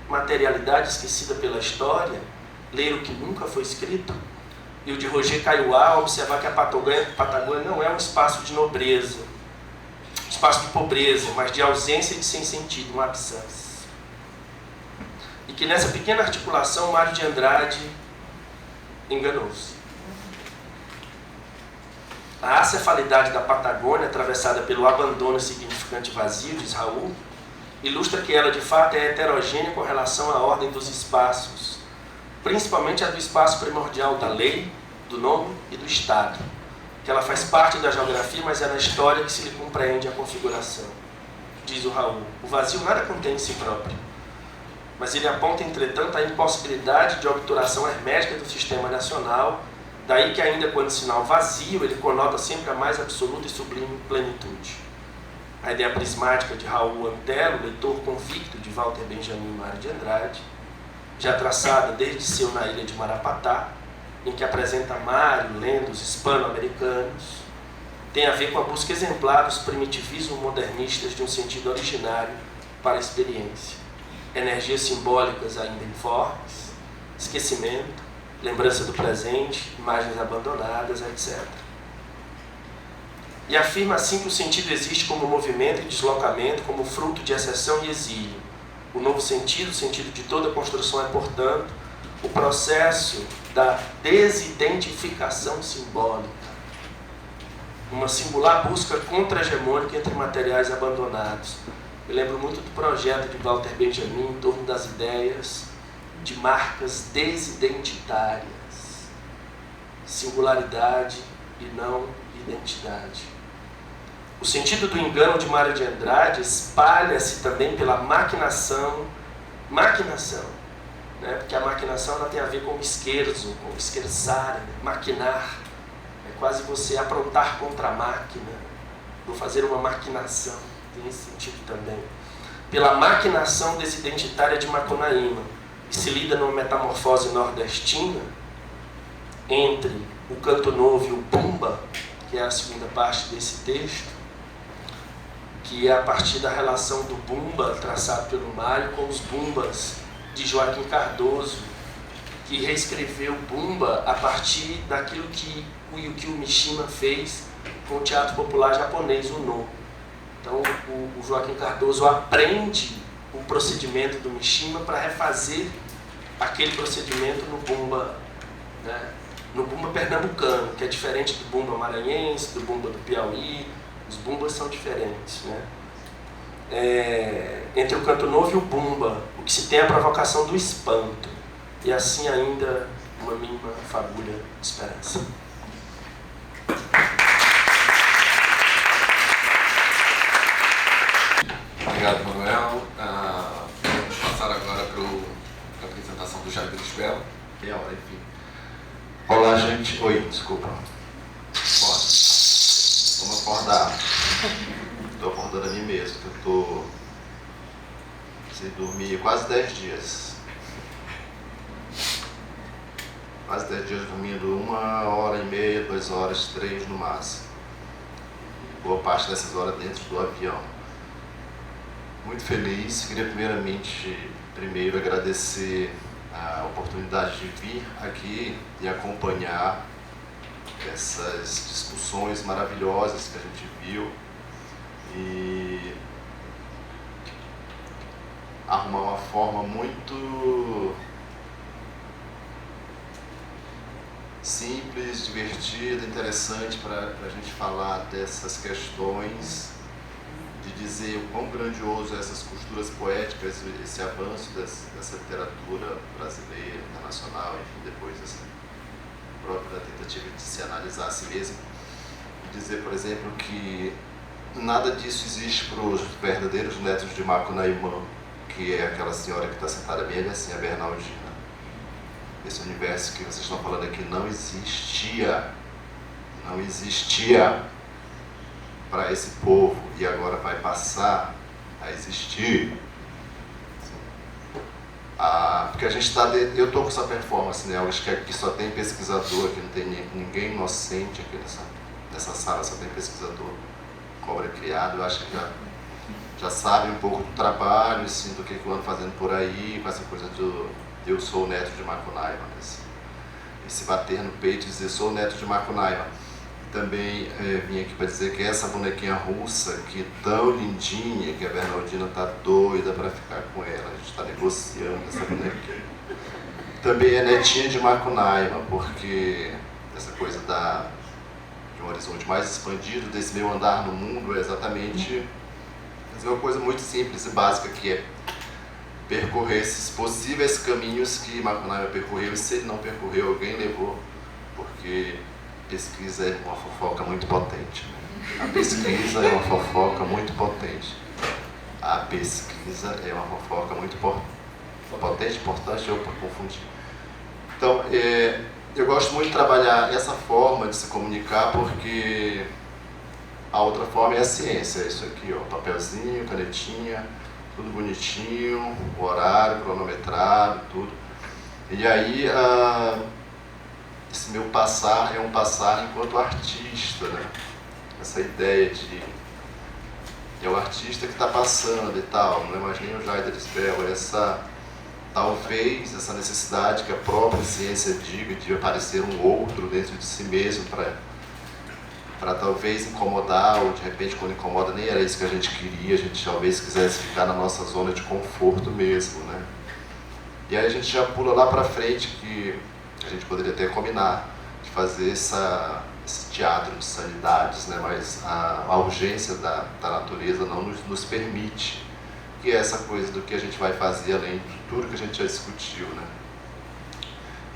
Speaker 2: Materialidade Esquecida pela História, Ler o que Nunca Foi Escrito, e o de Roger Caillois, observar que a Patagônia não é um espaço de nobreza, um espaço de pobreza, mas de ausência e de sem sentido, um absence. E que nessa pequena articulação, Mário de Andrade enganou-se. A acefalidade da Patagônia, atravessada pelo abandono significante vazio, diz Raul, ilustra que ela de fato é heterogênea com relação à ordem dos espaços, principalmente a do espaço primordial da lei, do nome e do Estado, que ela faz parte da geografia, mas é na história que se lhe compreende a configuração. Diz o Raul, o vazio nada contém em si próprio, mas ele aponta, entretanto, a impossibilidade de obturação hermética do sistema nacional, daí que ainda quando sinal vazio, ele conota sempre a mais absoluta e sublime plenitude. A ideia prismática de Raul Antelo, leitor convicto de Walter Benjamin e Mário de Andrade, já traçada desde seu Na Ilha de Marapatá, em que apresenta Mário lendo os hispano-americanos, tem a ver com a busca exemplar dos primitivismos modernistas de um sentido originário para a experiência. Energias simbólicas ainda informes, esquecimento, lembrança do presente, imagens abandonadas, etc. E afirma assim que o sentido existe como movimento e deslocamento, como fruto de acessão e exílio. O novo sentido, o sentido de toda construção é, portanto, o processo da desidentificação simbólica. Uma singular busca contra-hegemônica entre materiais abandonados. Eu lembro muito do projeto de Walter Benjamin em torno das ideias de marcas desidentitárias. Singularidade e não identidade. O sentido do engano de Mário de Andrade espalha-se também pela maquinação, né? Porque a maquinação ela tem a ver com esquerzo, com esquerzare, maquinar. É quase você aprontar contra a máquina, vou fazer uma maquinação, tem esse sentido também. Pela maquinação desidentitária de Macunaíma, que se lida numa metamorfose nordestina entre o Canto Novo e o Bumba, que é a segunda parte desse texto, que é a partir da relação do Bumba, traçado pelo Mário, com os Bumbas de Joaquim Cardoso, que reescreveu Bumba a partir daquilo que o Yukio Mishima fez com o teatro popular japonês, o No. Então, o Joaquim Cardoso aprende o procedimento do Mishima para refazer aquele procedimento no Bumba, né? No Bumba pernambucano, que é diferente do Bumba maranhense, do Bumba do Piauí. Os Bumbas são diferentes, né? Entre o Canto Novo e o Bumba, o que se tem é a provocação do espanto, e assim ainda uma mínima fagulha de esperança.
Speaker 1: Obrigado, Manuel. Vamos passar agora para a apresentação do Jair Lisbelo. Enfim.
Speaker 4: Olá, gente. Oi, desculpa. Vamos acordar. Estou acordando a mim mesmo, que eu estou sem dormir quase 10 dias. Quase 10 dias dormindo 1h30, 2 horas, 3 no máximo. Boa parte dessas horas dentro do avião. Muito feliz. Queria primeiro agradecer a oportunidade de vir aqui e acompanhar essas discussões maravilhosas que a gente viu e arrumar uma forma muito simples, divertida, interessante para a gente falar dessas questões, de dizer o quão grandioso essas costuras poéticas, esse avanço dessa literatura brasileira, internacional, enfim, depois dessa própria tentativa de se analisar a si mesmo, e dizer, por exemplo, que nada disso existe para os verdadeiros netos de Macunaíma, que é aquela senhora que está sentada bem ali assim, a Bernaldina. Esse universo que vocês estão falando aqui não existia para esse povo e agora vai passar a existir. Porque a gente está... Eu estou com essa performance, né? Eu acho que aqui só tem pesquisador, aqui não tem ninguém inocente aqui nessa sala, só tem pesquisador, cobra criado. Eu acho que já já sabem um pouco do trabalho, assim, do que eu ando fazendo por aí, com essa coisa do eu sou o neto de Macunaíma, esse bater no peito e dizer sou o neto de Macunaíma. Também vim aqui para dizer que essa bonequinha russa, que tão lindinha, que a Bernardina tá doida para ficar com ela, a gente está negociando essa bonequinha. Também é netinha de Macunaíma, porque essa coisa de um horizonte mais expandido, desse meu andar no mundo, é exatamente uma coisa muito simples e básica, que é percorrer esses possíveis caminhos que Macunaíma percorreu, e se ele não percorreu, alguém levou, porque pesquisa é uma fofoca muito potente. A pesquisa é uma fofoca muito potente. A pesquisa é uma fofoca muito potente, importante, eu confundi. Então, eu gosto muito de trabalhar essa forma de se comunicar, porque a outra forma é a ciência. É isso aqui, ó, papelzinho, canetinha, tudo bonitinho, o horário, cronometrado, tudo. E aí, esse meu passar é um passar enquanto artista, né? Essa ideia de é o artista que está passando e tal, não é mais nem o Jaider Spell, talvez essa necessidade que a própria ciência diga de aparecer um outro dentro de si mesmo para talvez incomodar, ou de repente quando incomoda nem era isso que a gente queria, a gente talvez quisesse ficar na nossa zona de conforto mesmo, né? E aí a gente já pula lá para frente, que a gente poderia até combinar de fazer esse teatro de sanidades, né? Mas a urgência da natureza não nos permite, que é essa coisa do que a gente vai fazer além de tudo que a gente já discutiu, né?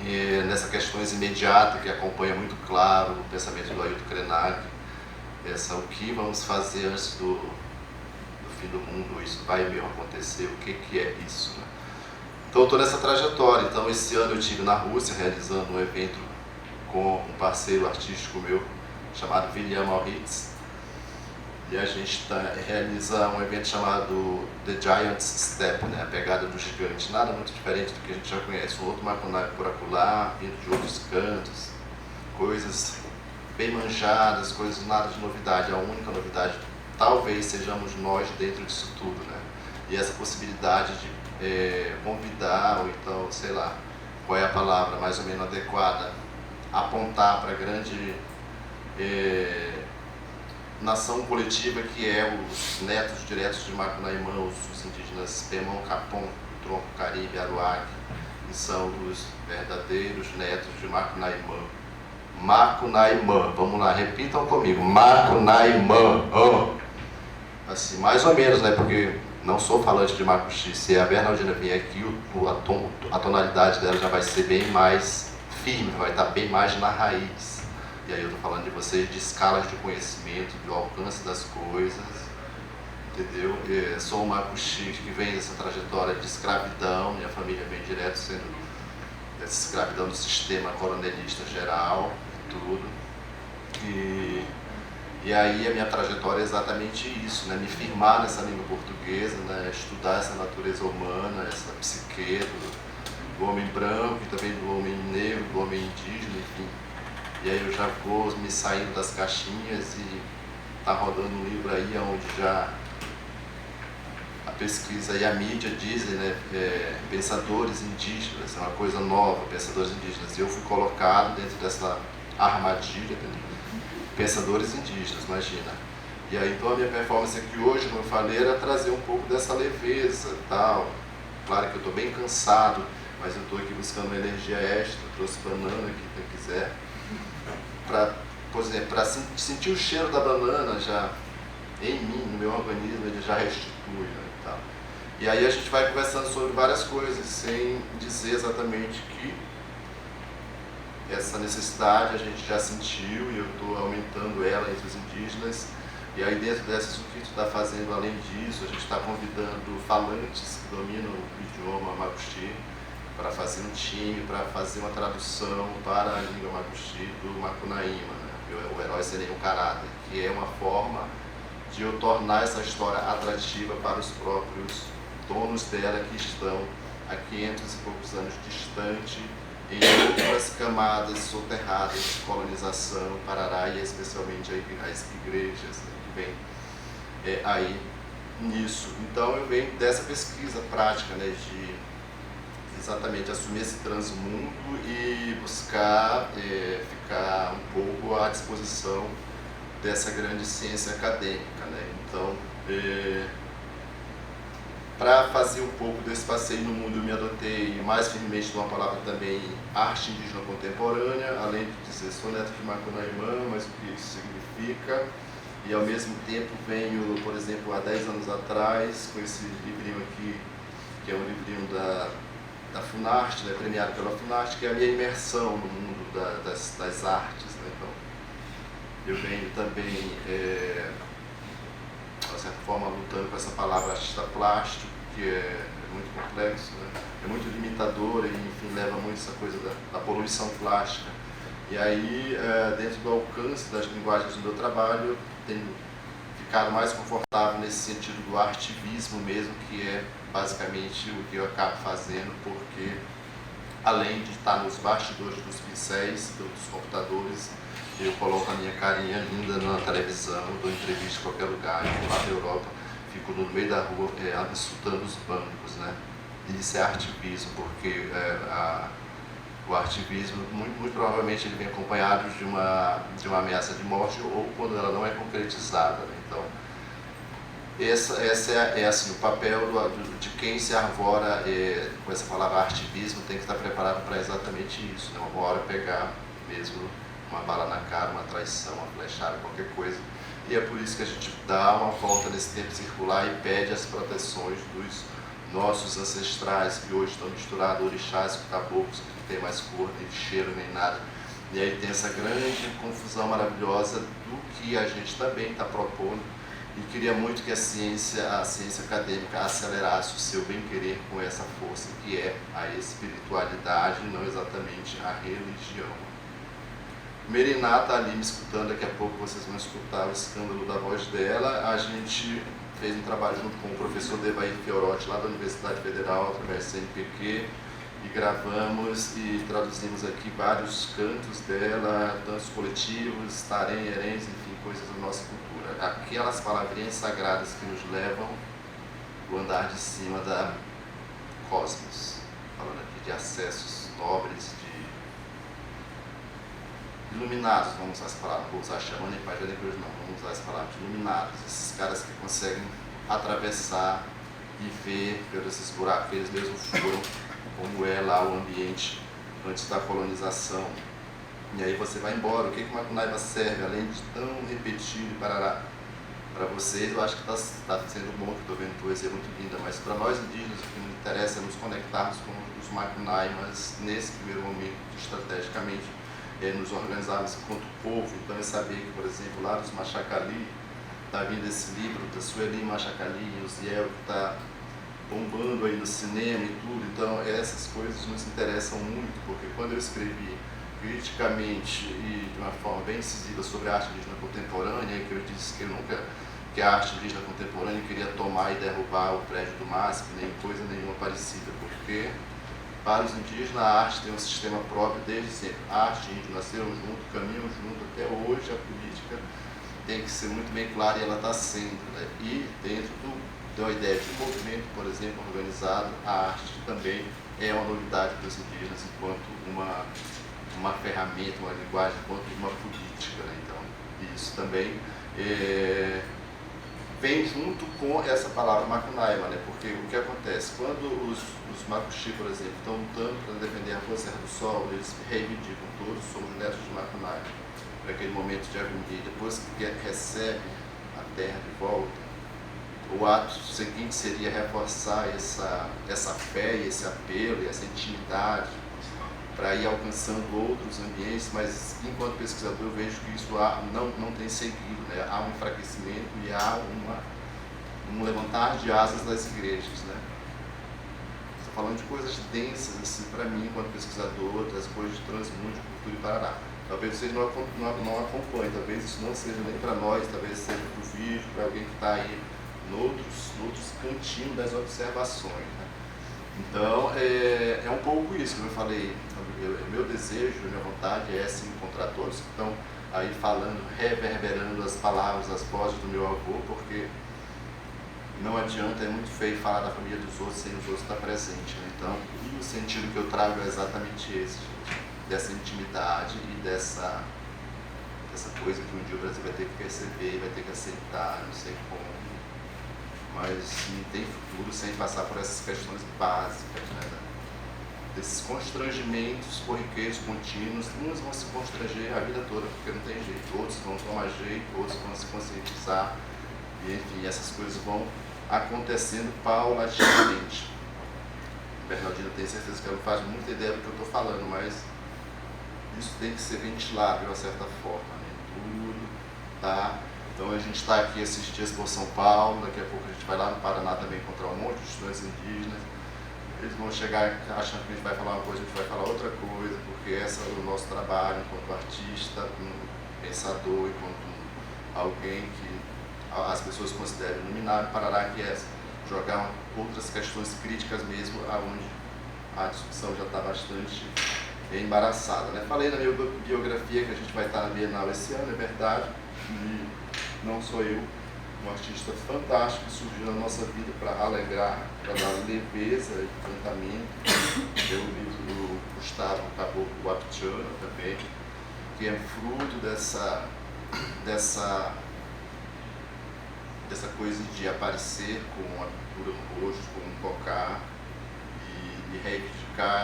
Speaker 4: E nessas questões imediatas que acompanha muito claro o pensamento do Ailton Krenak, o que vamos fazer antes do fim do mundo, isso vai mesmo acontecer, o que é isso, né? Então eu estou nessa trajetória. Então esse ano eu estive na Rússia realizando um evento com um parceiro artístico meu chamado William Maurits, e a gente realiza um evento chamado The Giant's Step, né? A pegada do gigante, nada muito diferente do que a gente já conhece, um outro Macunaíma por acolá, vindo de outros cantos, coisas bem manjadas, coisas nada de novidade. A única novidade talvez sejamos nós dentro disso tudo, né? E essa possibilidade de convidar, ou então, sei lá, qual é a palavra mais ou menos adequada, apontar para a grande nação coletiva que é os netos diretos de Macunaíma, os indígenas Pemão, Capão, Tronco, Caribe, Aruac, que são os verdadeiros netos de Macunaíma. Macunaíma, vamos lá, repitam comigo, Macunaíma, assim, mais ou menos, né, porque não sou falante de Macuxi. Se a Bernardina vier aqui, a tonalidade dela já vai ser bem mais firme, vai estar bem mais na raiz. E aí eu estou falando de vocês de escalas de conhecimento, do alcance das coisas, entendeu? Eu sou um Macuxi que vem dessa trajetória de escravidão, minha família vem direto sendo dessa escravidão do sistema coronelista geral, tudo. E aí a minha trajetória é exatamente isso, né? Me firmar nessa língua portuguesa, né? Estudar essa natureza humana, essa psique do homem branco e também do homem negro, do homem indígena, enfim. E aí eu já vou me saindo das caixinhas e tá rodando um livro aí onde já a pesquisa e a mídia dizem, né? Pensadores indígenas, é uma coisa nova, pensadores indígenas. E eu fui colocado dentro dessa armadilha, pensadores indígenas, imagina. E aí então a minha performance aqui hoje, como eu falei, era trazer um pouco dessa leveza e tal. Claro que eu estou bem cansado, mas eu estou aqui buscando uma energia extra, trouxe banana aqui, quem quiser. Por exemplo, para sentir o cheiro da banana já em mim, no meu organismo, ele já restitui, né, e tal. E aí a gente vai conversando sobre várias coisas, sem dizer exatamente que essa necessidade a gente já sentiu e eu estou aumentando ela entre os indígenas. E aí dentro dessas, o que tu está fazendo além disso, a gente está convidando falantes que dominam o idioma Macuxi para fazer um time, para fazer uma tradução para a língua Macuxi do Macunaíma, né? O herói sem nenhum caráter, que é uma forma de eu tornar essa história atrativa para os próprios donos dela que estão a 500 e poucos anos distante, em outras camadas soterradas de colonização, Parará, e especialmente as igrejas, né, que vem aí nisso. Então eu venho dessa pesquisa prática, né, de exatamente assumir esse transmundo e buscar ficar um pouco à disposição dessa grande ciência acadêmica, né? Então, para fazer um pouco desse passeio no mundo, eu me adotei mais firmemente de uma palavra também, arte indígena contemporânea, além de dizer sou neto de Macunaíma, mas o que isso significa. E ao mesmo tempo venho, por exemplo, há 10 anos atrás, com esse livrinho aqui, que é um livrinho da Funarte, né, premiado pela Funarte, que é a minha imersão no mundo das artes, né? Então, eu venho também, de certa forma, lutando com essa palavra artista plástico, que é muito complexo, né? É muito limitadora e, enfim, leva muito essa coisa da poluição plástica. E aí, dentro do alcance das linguagens do meu trabalho, eu tenho ficado mais confortável nesse sentido do artivismo mesmo, que é basicamente o que eu acabo fazendo, porque além de estar nos bastidores dos pincéis, dos computadores, eu coloco a minha carinha linda na televisão, dou entrevista em qualquer lugar, eu vou lá na Europa, fico no meio da rua insultando os bancos, né? E isso é artivismo, porque o artivismo, muito provavelmente, ele vem acompanhado de uma ameaça de morte ou quando ela não é concretizada, né? Então, esse é assim, o papel de quem se arvora com essa palavra artivismo, tem que estar preparado para exatamente isso, né? Uma hora pegar mesmo uma bala na cara, uma traição, uma flechada, qualquer coisa. E é por isso que a gente dá uma volta nesse tempo circular e pede as proteções dos nossos ancestrais, que hoje estão misturados, orixás com caboclos, que não tem mais cor, nem cheiro, nem nada. E aí tem essa grande confusão maravilhosa do que a gente também está propondo. E queria muito que a ciência acadêmica acelerasse o seu bem-querer com essa força, que é a espiritualidade, não exatamente a religião. Meriná está ali me escutando, daqui a pouco vocês vão escutar o escândalo da voz dela. A gente fez um trabalho junto com o professor Devair Fiorotti, lá da Universidade Federal, através do CNPq, e gravamos e traduzimos aqui vários cantos dela, danços coletivos, tarém, herens, enfim, coisas da nossa cultura. Aquelas palavrinhas sagradas que nos levam ao andar de cima da cosmos, falando aqui de acessos nobres, iluminados, vamos usar essa palavra, não vou usar xamã nem pajé nem coisa não, vamos usar essa palavra, iluminados, esses caras que conseguem atravessar e ver pelos esses buracos que eles mesmos foram, como é lá o ambiente antes da colonização. E aí você vai embora, o que Macunaíma serve, além de tão repetido e parará? Para vocês, eu acho que está sendo bom, que estou vendo poesia muito linda, mas para nós indígenas, o que nos interessa é nos conectarmos com os Macunaimas nesse primeiro momento, estrategicamente, nos organizarmos enquanto povo. Então é saber que, por exemplo, lá dos Machacali, está vindo esse livro da Sueli Machacali e o Ziel, que está bombando aí no cinema e tudo. Então essas coisas nos interessam muito, porque quando eu escrevi criticamente e de uma forma bem incisiva sobre a arte indígena contemporânea, que eu disse que a arte indígena contemporânea queria tomar e derrubar o prédio do MASP, nem coisa nenhuma parecida, porque para os indígenas a arte tem um sistema próprio desde sempre. A arte e índio nasceram junto, caminham junto, até hoje a política tem que ser muito bem clara e ela está sendo, né? E dentro da ideia de movimento, por exemplo, organizado, a arte também é uma novidade para os indígenas enquanto uma ferramenta, uma linguagem, enquanto uma política, né? Então, isso também vem junto com essa palavra Macunaíma, né? Porque o que acontece? Quando os Macuxi, por exemplo, estão lutando para defender a Força do Sol, eles reivindicam, todos somos netos de Macunaíma, para aquele momento de agonia. Depois que recebe a terra de volta, o ato seguinte seria reforçar essa fé e esse apelo e essa intimidade para ir alcançando outros ambientes, mas enquanto pesquisador eu vejo que isso não tem seguido, né? Há um enfraquecimento e há um levantar de asas das igrejas, né? Estou falando de coisas densas, assim, para mim, enquanto pesquisador, das coisas de transmundo, de cultura e Parará. Talvez vocês não acompanhem, talvez isso não seja nem para nós, talvez seja para o vídeo, para alguém que está aí noutros cantinhos das observações, né? Então, é um pouco isso que eu falei. Meu desejo, minha vontade é se encontrar todos que estão aí falando, reverberando as palavras, as vozes do meu avô, porque não adianta, é muito feio falar da família dos outros sem os outros estar presente, né? Então, o sentido que eu trago é exatamente esse, gente, dessa intimidade e dessa coisa que um dia o Brasil vai ter que receber, vai ter que aceitar, não sei como, mas não tem futuro sem passar por essas questões básicas, né? Desses constrangimentos corriqueiros contínuos. Uns vão se constranger a vida toda porque não tem jeito, outros vão tomar jeito, outros vão se conscientizar, e enfim, essas coisas vão acontecendo paulatinamente. Bernardino tem certeza que ela não faz muita ideia do que eu estou falando, mas isso tem que ser ventilado de uma certa forma, né? Tudo, tá? Então a gente está aqui esses dias por São Paulo, daqui a pouco a gente vai lá no Paraná também encontrar um monte de estudantes indígenas. Eles vão chegar achando que a gente vai falar uma coisa, a gente vai falar outra coisa, porque esse é o nosso trabalho enquanto artista, enquanto pensador, enquanto alguém que as pessoas consideram iluminado, Parará, que é jogar outras questões críticas mesmo, aonde a discussão já está bastante embaraçada, né? Falei na minha biografia que a gente vai estar na Bienal esse ano, é verdade, e não sou eu, um artista fantástico que surgiu na nossa vida para alegrar, para dar leveza e encantamento. É o livro do Gustavo Caboclo Wapchana também, que é fruto dessa coisa de aparecer com a pintura no rosto, com um cocar e reivindicar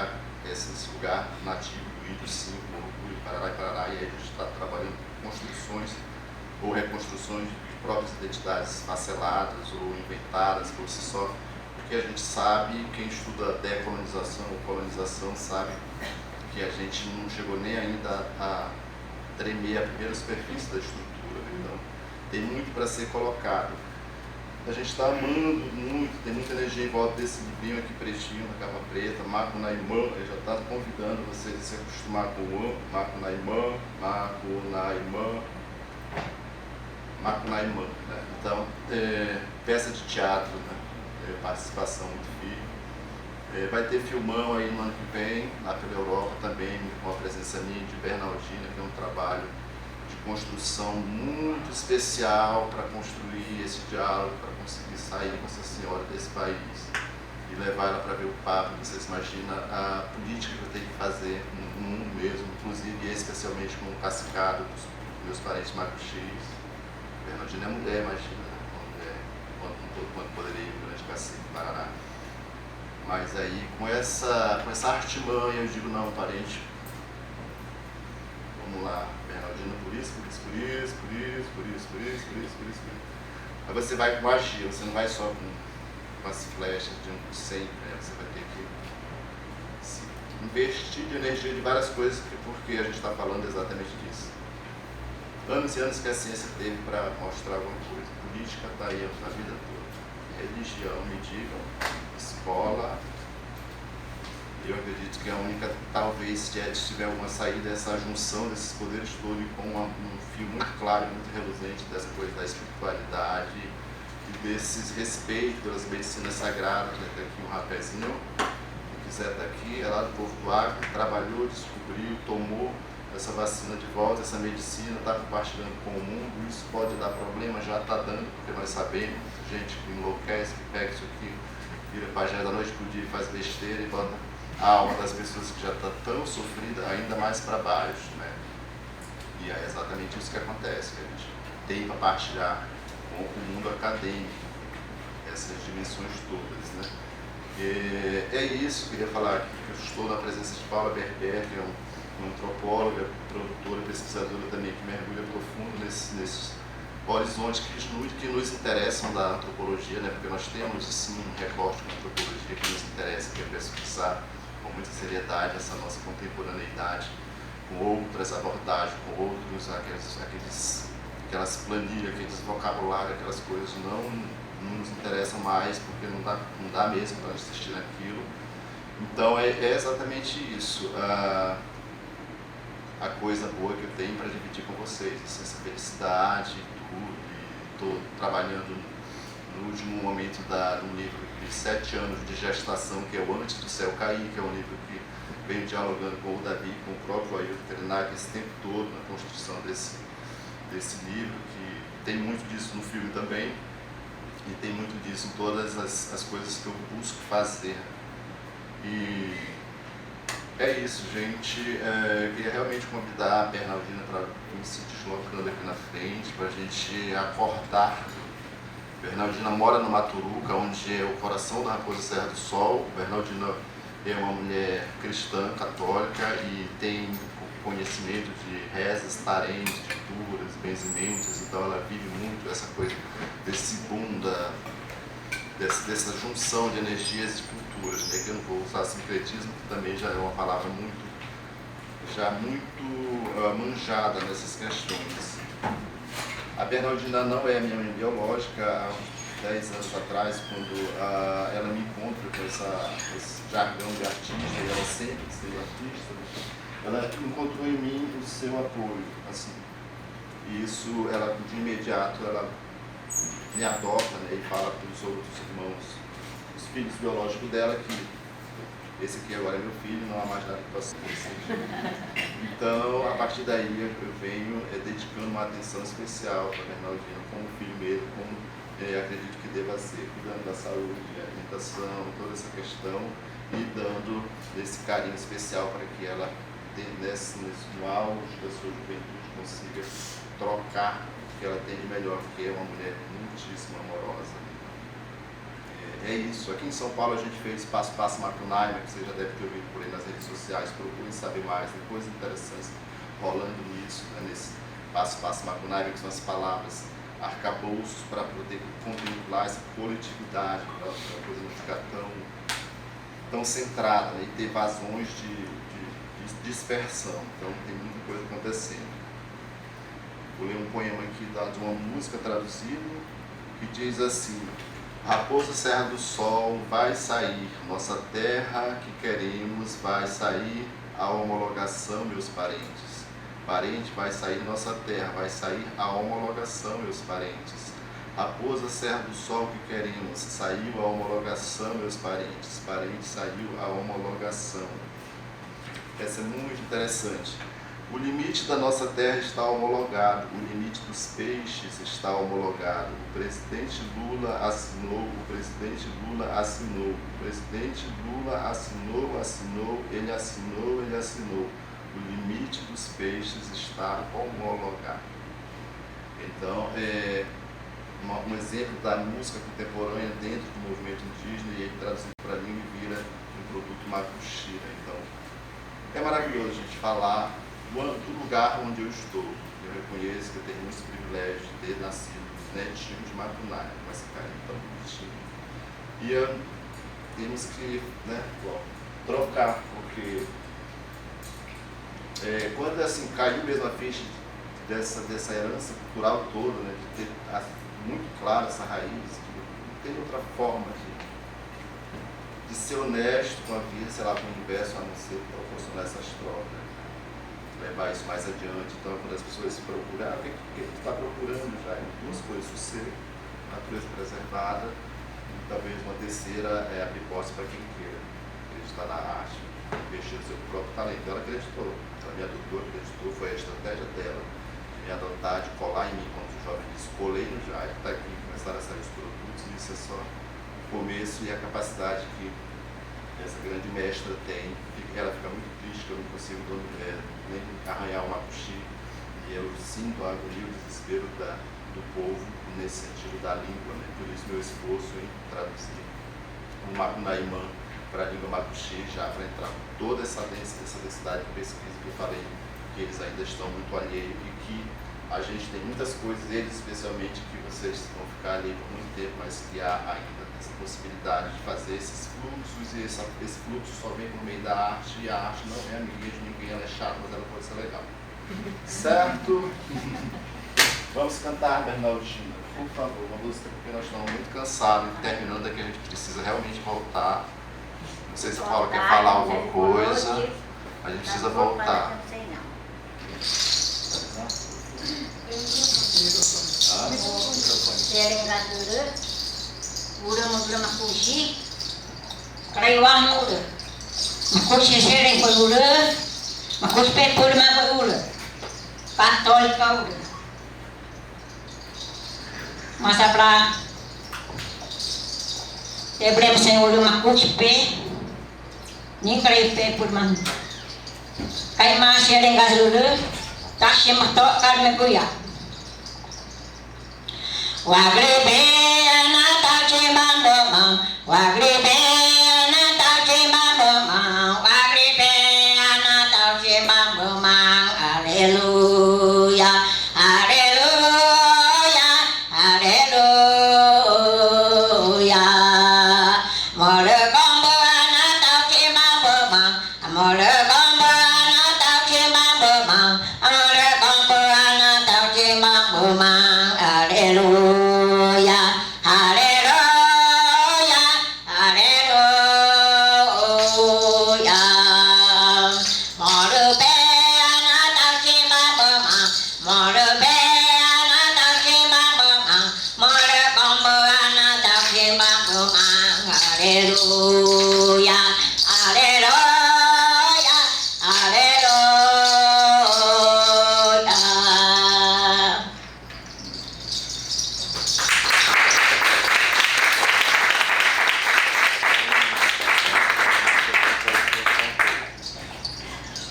Speaker 4: esse lugar nativo do índio, sim, com orgulho, Parará e Parará, e aí a gente está trabalhando construções ou reconstruções de próprias identidades parceladas ou inventadas por si só, porque a gente sabe, quem estuda decolonização ou colonização sabe que a gente não chegou nem ainda a tremer a primeira superfície da estrutura, né? Então tem muito para ser colocado. A gente está amando muito, tem muita energia em volta desse livrinho aqui pretinho, na capa preta, Macunaímã. Ele já está convidando vocês a se acostumar com o Macunaímã, Macunaímã, né? Então, peça de teatro, né? Participação muito firme. Vai ter filmão aí no ano que vem, lá pela Europa também, com a presença minha de Bernardina, que é um trabalho de construção muito especial para construir esse diálogo, para conseguir sair com essa senhora desse país e levar ela para ver o Papa. Vocês imaginam a política que eu tenho que fazer no mundo mesmo, inclusive e especialmente com o cacicado dos meus parentes macuxis. Bernardina é mulher, imagina, quando poderia ir no grande cacique do Paraná. Mas aí, com essa artimanha, eu digo, não, parente, vamos lá, Bernardina, por isso. Aí você vai com magia, você não vai só com as flechas de um sempre, né? Você vai ter que investir de energia de várias coisas, porque a gente está falando exatamente disso. Anos e anos que a ciência teve para mostrar alguma coisa. Política está aí a vida toda. Religião, me digam, escola. Eu acredito que a única, talvez, se tiver alguma saída, é essa junção desses poderes todos com um fio muito claro, muito reluzente dessa coisa da espiritualidade e desses respeitos pelas medicinas sagradas. Né? Tem aqui um rapazinho, quem quiser estar aqui, é lá do povo do Acre, trabalhou, descobriu, tomou essa vacina de volta, essa medicina, está compartilhando com o mundo. Isso pode dar problema, já está dando, porque nós sabemos, gente que enlouquece, que pega isso aqui, vira pajé da noite pro dia e faz besteira e bota a alma das pessoas que já está tão sofrida ainda mais para baixo, né? E é exatamente isso que acontece, que a gente tem para partilhar com o mundo acadêmico, essas dimensões todas, né? E é isso, queria falar aqui que eu estou na presença de Paula Berber, que é uma antropóloga, produtora, pesquisadora também, que mergulha profundo nesses horizontes que nos interessam da antropologia, né? Porque nós temos, sim, um recorte de antropologia que nos interessa, que é pesquisar com muita seriedade essa nossa contemporaneidade, com outras abordagens, com outros, aquelas planilhas, aqueles vocabulários, aquelas coisas não nos interessam mais, porque não dá mesmo para assistir naquilo. Então é exatamente isso, a coisa boa que eu tenho para dividir com vocês, essa felicidade e tudo. Estou trabalhando no último momento de um livro de 7 anos de gestação, que é o Antes do Céu Cair, que é um livro que venho dialogando com o Davi, com o próprio Ailton Krenak esse tempo todo na construção desse livro, que tem muito disso no filme também. E tem muito disso em todas as coisas que eu busco fazer. E é isso, gente. Eu queria realmente convidar a Bernardina para vir se deslocando aqui na frente, para a gente acordar. Bernardina mora no Maturuca, onde é o coração da Raposa Serra do Sol. Bernardina é uma mulher cristã, católica, e tem conhecimento de rezas, tarentes, de curas, benzimentos. Então ela vive muito essa coisa, desse boom, dessa junção de energias e de culturas, né? Que eu não vou usar sincretismo, que também já é uma palavra muito manjada nessas questões. A Bernardina não é minha mãe biológica. Há uns 10 anos atrás, quando ela me encontra com esse jargão de artista, e ela sempre ser artista, ela encontrou em mim o seu apoio, assim. E isso, ela de imediato, ela me adota, né, e fala para os outros irmãos, os filhos biológicos dela, que esse aqui agora é meu filho, não há mais nada que possa acontecer. Então, a partir daí, eu venho dedicando uma atenção especial para a Bernardina, como filho mesmo, como acredito que deva ser, cuidando da saúde, alimentação, toda essa questão, e dando esse carinho especial para que ela, no auge da sua juventude, consiga trocar o que ela tem de melhor, que é uma mulher muitíssimo amorosa. É isso. Aqui em São Paulo a gente fez Passo Passo Macunaíma, que você já deve ter ouvido por aí nas redes sociais. Procurem saber mais, tem coisas interessantes rolando nisso, né? Nesse Passo Passo Macunaíma, que são as palavras arcabouços para poder contemplar essa coletividade, para a coisa não ficar tão centrada, né? E ter vazões de dispersão. Então tem muita coisa acontecendo. Vou ler um poema aqui de uma música traduzido, que diz assim: Raposa Serra do Sol vai sair, nossa terra que queremos vai sair a homologação, meus parentes. Parente vai sair, nossa terra vai sair a homologação, meus parentes. Raposa Serra do Sol que queremos, saiu a homologação, meus parentes. Parente saiu a homologação. Essa é muito interessante. O limite da nossa terra está homologado, o limite dos peixes está homologado. O presidente Lula assinou, o presidente Lula assinou, o presidente Lula assinou, ele assinou, ele assinou. O limite dos peixes está homologado. Então, um exemplo da música contemporânea dentro do movimento indígena, e ele traduzido para a língua e vira um produto macuxira. Então, é maravilhoso a gente falar do lugar onde eu estou. Eu reconheço que eu tenho muitos privilégios de ter nascido netinho de Macunaíma, com esse carinho tão bonitinho. E temos que, né, trocar, porque quando assim caiu mesmo a ficha dessa herança cultural toda, né, de ter muito clara essa raiz, que não tem outra forma de ser honesto com a vida, sei lá, com o universo, a não ser proporcionar essas trocas, levar isso mais adiante. Então, quando as pessoas se procuram, o que tu está procurando já? Duas coisas: sossego, natureza preservada, e talvez uma terceira é abrir portas para quem queira acreditar na arte, investir no seu próprio talento. Ela acreditou, ela me adotou, acreditou, foi a estratégia dela de me adotar, de colar em mim, como o jovem disse, colei no Jair, está aqui, começaram a sair os produtos, e isso é só o começo e a capacidade que essa grande mestra tem. Ela fica muito triste que eu não consigo nem arranhar uma macuxi, e eu sinto a agonia, o desespero do povo nesse sentido da língua, né? Por isso meu esforço em traduzir o Macunaíma para a língua macuxi, já para entrar com toda essa densidade de pesquisa que eu falei, que eles ainda estão muito alheios, e que a gente tem muitas coisas, eles especialmente, que vocês vão ficar ali por muito tempo, mas que há ainda essa possibilidade de fazer esses fluxos, e esse fluxo só vem por meio da arte, e a arte não é amiga de ninguém, ela é chata, mas ela pode ser legal. Certo? Vamos cantar, Bernardina, por favor, uma música, porque nós estamos muito cansados, e terminando aqui a gente precisa realmente voltar. Não sei se a Paula quer falar alguma coisa, a gente precisa voltar.
Speaker 5: Ura makushi, kaiwang ura, makushi sereng koi ura, makushi pet koi ma ura, patol ka ura. Masa pra Tebrem Senhor uma cuspe, nem crepe por man. Kai mas yang gasulur, tak simatok karme kuya. Wagrebe anata cimambomang, wagrebe anata cimambomang, wagrebe anata cimambomang. Haleluya, haleluya, haleluya. Mole kombo anata cimambomang, mole kombo anata cimambomang, mole kombo anata cimambomang. Haleluya, haleluya, haleluya. Morube anata cimambomang, morube anata cimambomang, more kombo anata cimambomang. Haleluya, haleluya, haleluya.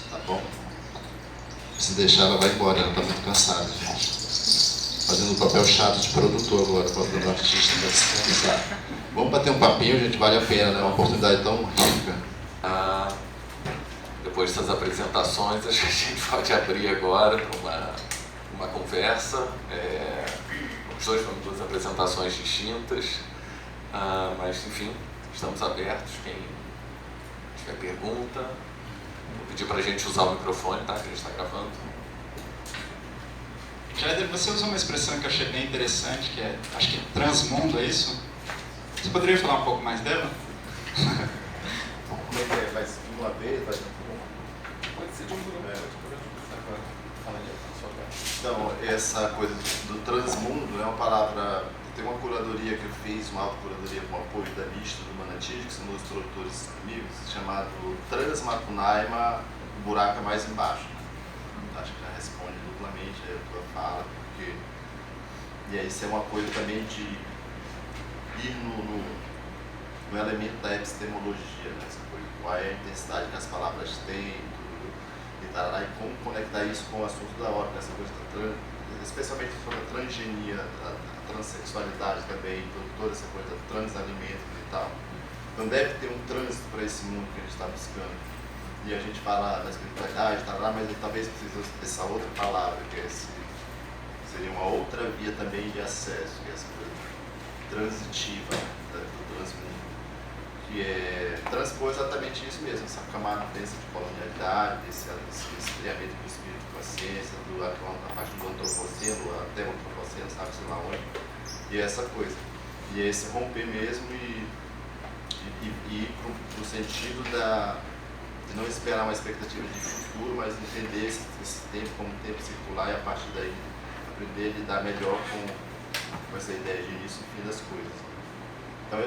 Speaker 4: Tá bom? Se deixar, ela vai embora, ela tá muito cansada, gente. Fazendo o papel chato de produtor agora, falando artista para descansar. Vamos bater um papinho, gente, vale a pena, né? Uma oportunidade tão rica.
Speaker 1: Depois dessas apresentações, acho que a gente pode abrir agora para uma conversa. Os dois foram duas apresentações distintas, mas enfim, estamos abertos. Quem tiver pergunta, vou pedir para a gente usar o microfone, tá? Que a gente está gravando.
Speaker 6: Jader, você usou uma expressão que eu achei bem interessante, que é, acho que transmundo, é isso? Você poderia falar um pouco mais dela?
Speaker 4: Como é que é? Faz uma vez? Faz...
Speaker 1: Pode ser de um grupo.
Speaker 4: Então, essa coisa do transmundo é uma palavra... Tem uma curadoria que eu fiz, uma autocuradoria com apoio da lista do Manantiz, que são meus tradutores amigos, chamado Transmacunaima, o buraco é mais embaixo. Acho que já responde duplamente a tua fala, porque... E aí isso é uma coisa também de ir no elemento da epistemologia, né? Essa coisa, qual é a intensidade que as palavras têm, tudo, e como conectar isso com o assunto da hora, essa coisa da especialmente sobre a transgenia, a transexualidade também, toda essa coisa do transalimento e tal. Então deve ter um trânsito para esse mundo que a gente está buscando. E a gente fala da espiritualidade, tá lá, mas talvez precise dessa outra palavra, que é seria uma outra via também de acesso, que é essa coisa transitiva, né, do transmundo, que é transpor exatamente isso mesmo, essa camada densa de colonialidade, esse esfriamento do espírito com a ciência, a parte do antropoceno, até o antropoceno, sabe-se lá onde, e essa coisa. E é esse romper mesmo e ir para o sentido de não esperar uma expectativa de futuro, mas entender esse tempo como um tempo circular e a partir daí aprender a lidar melhor com essa ideia de início e fim das coisas. Então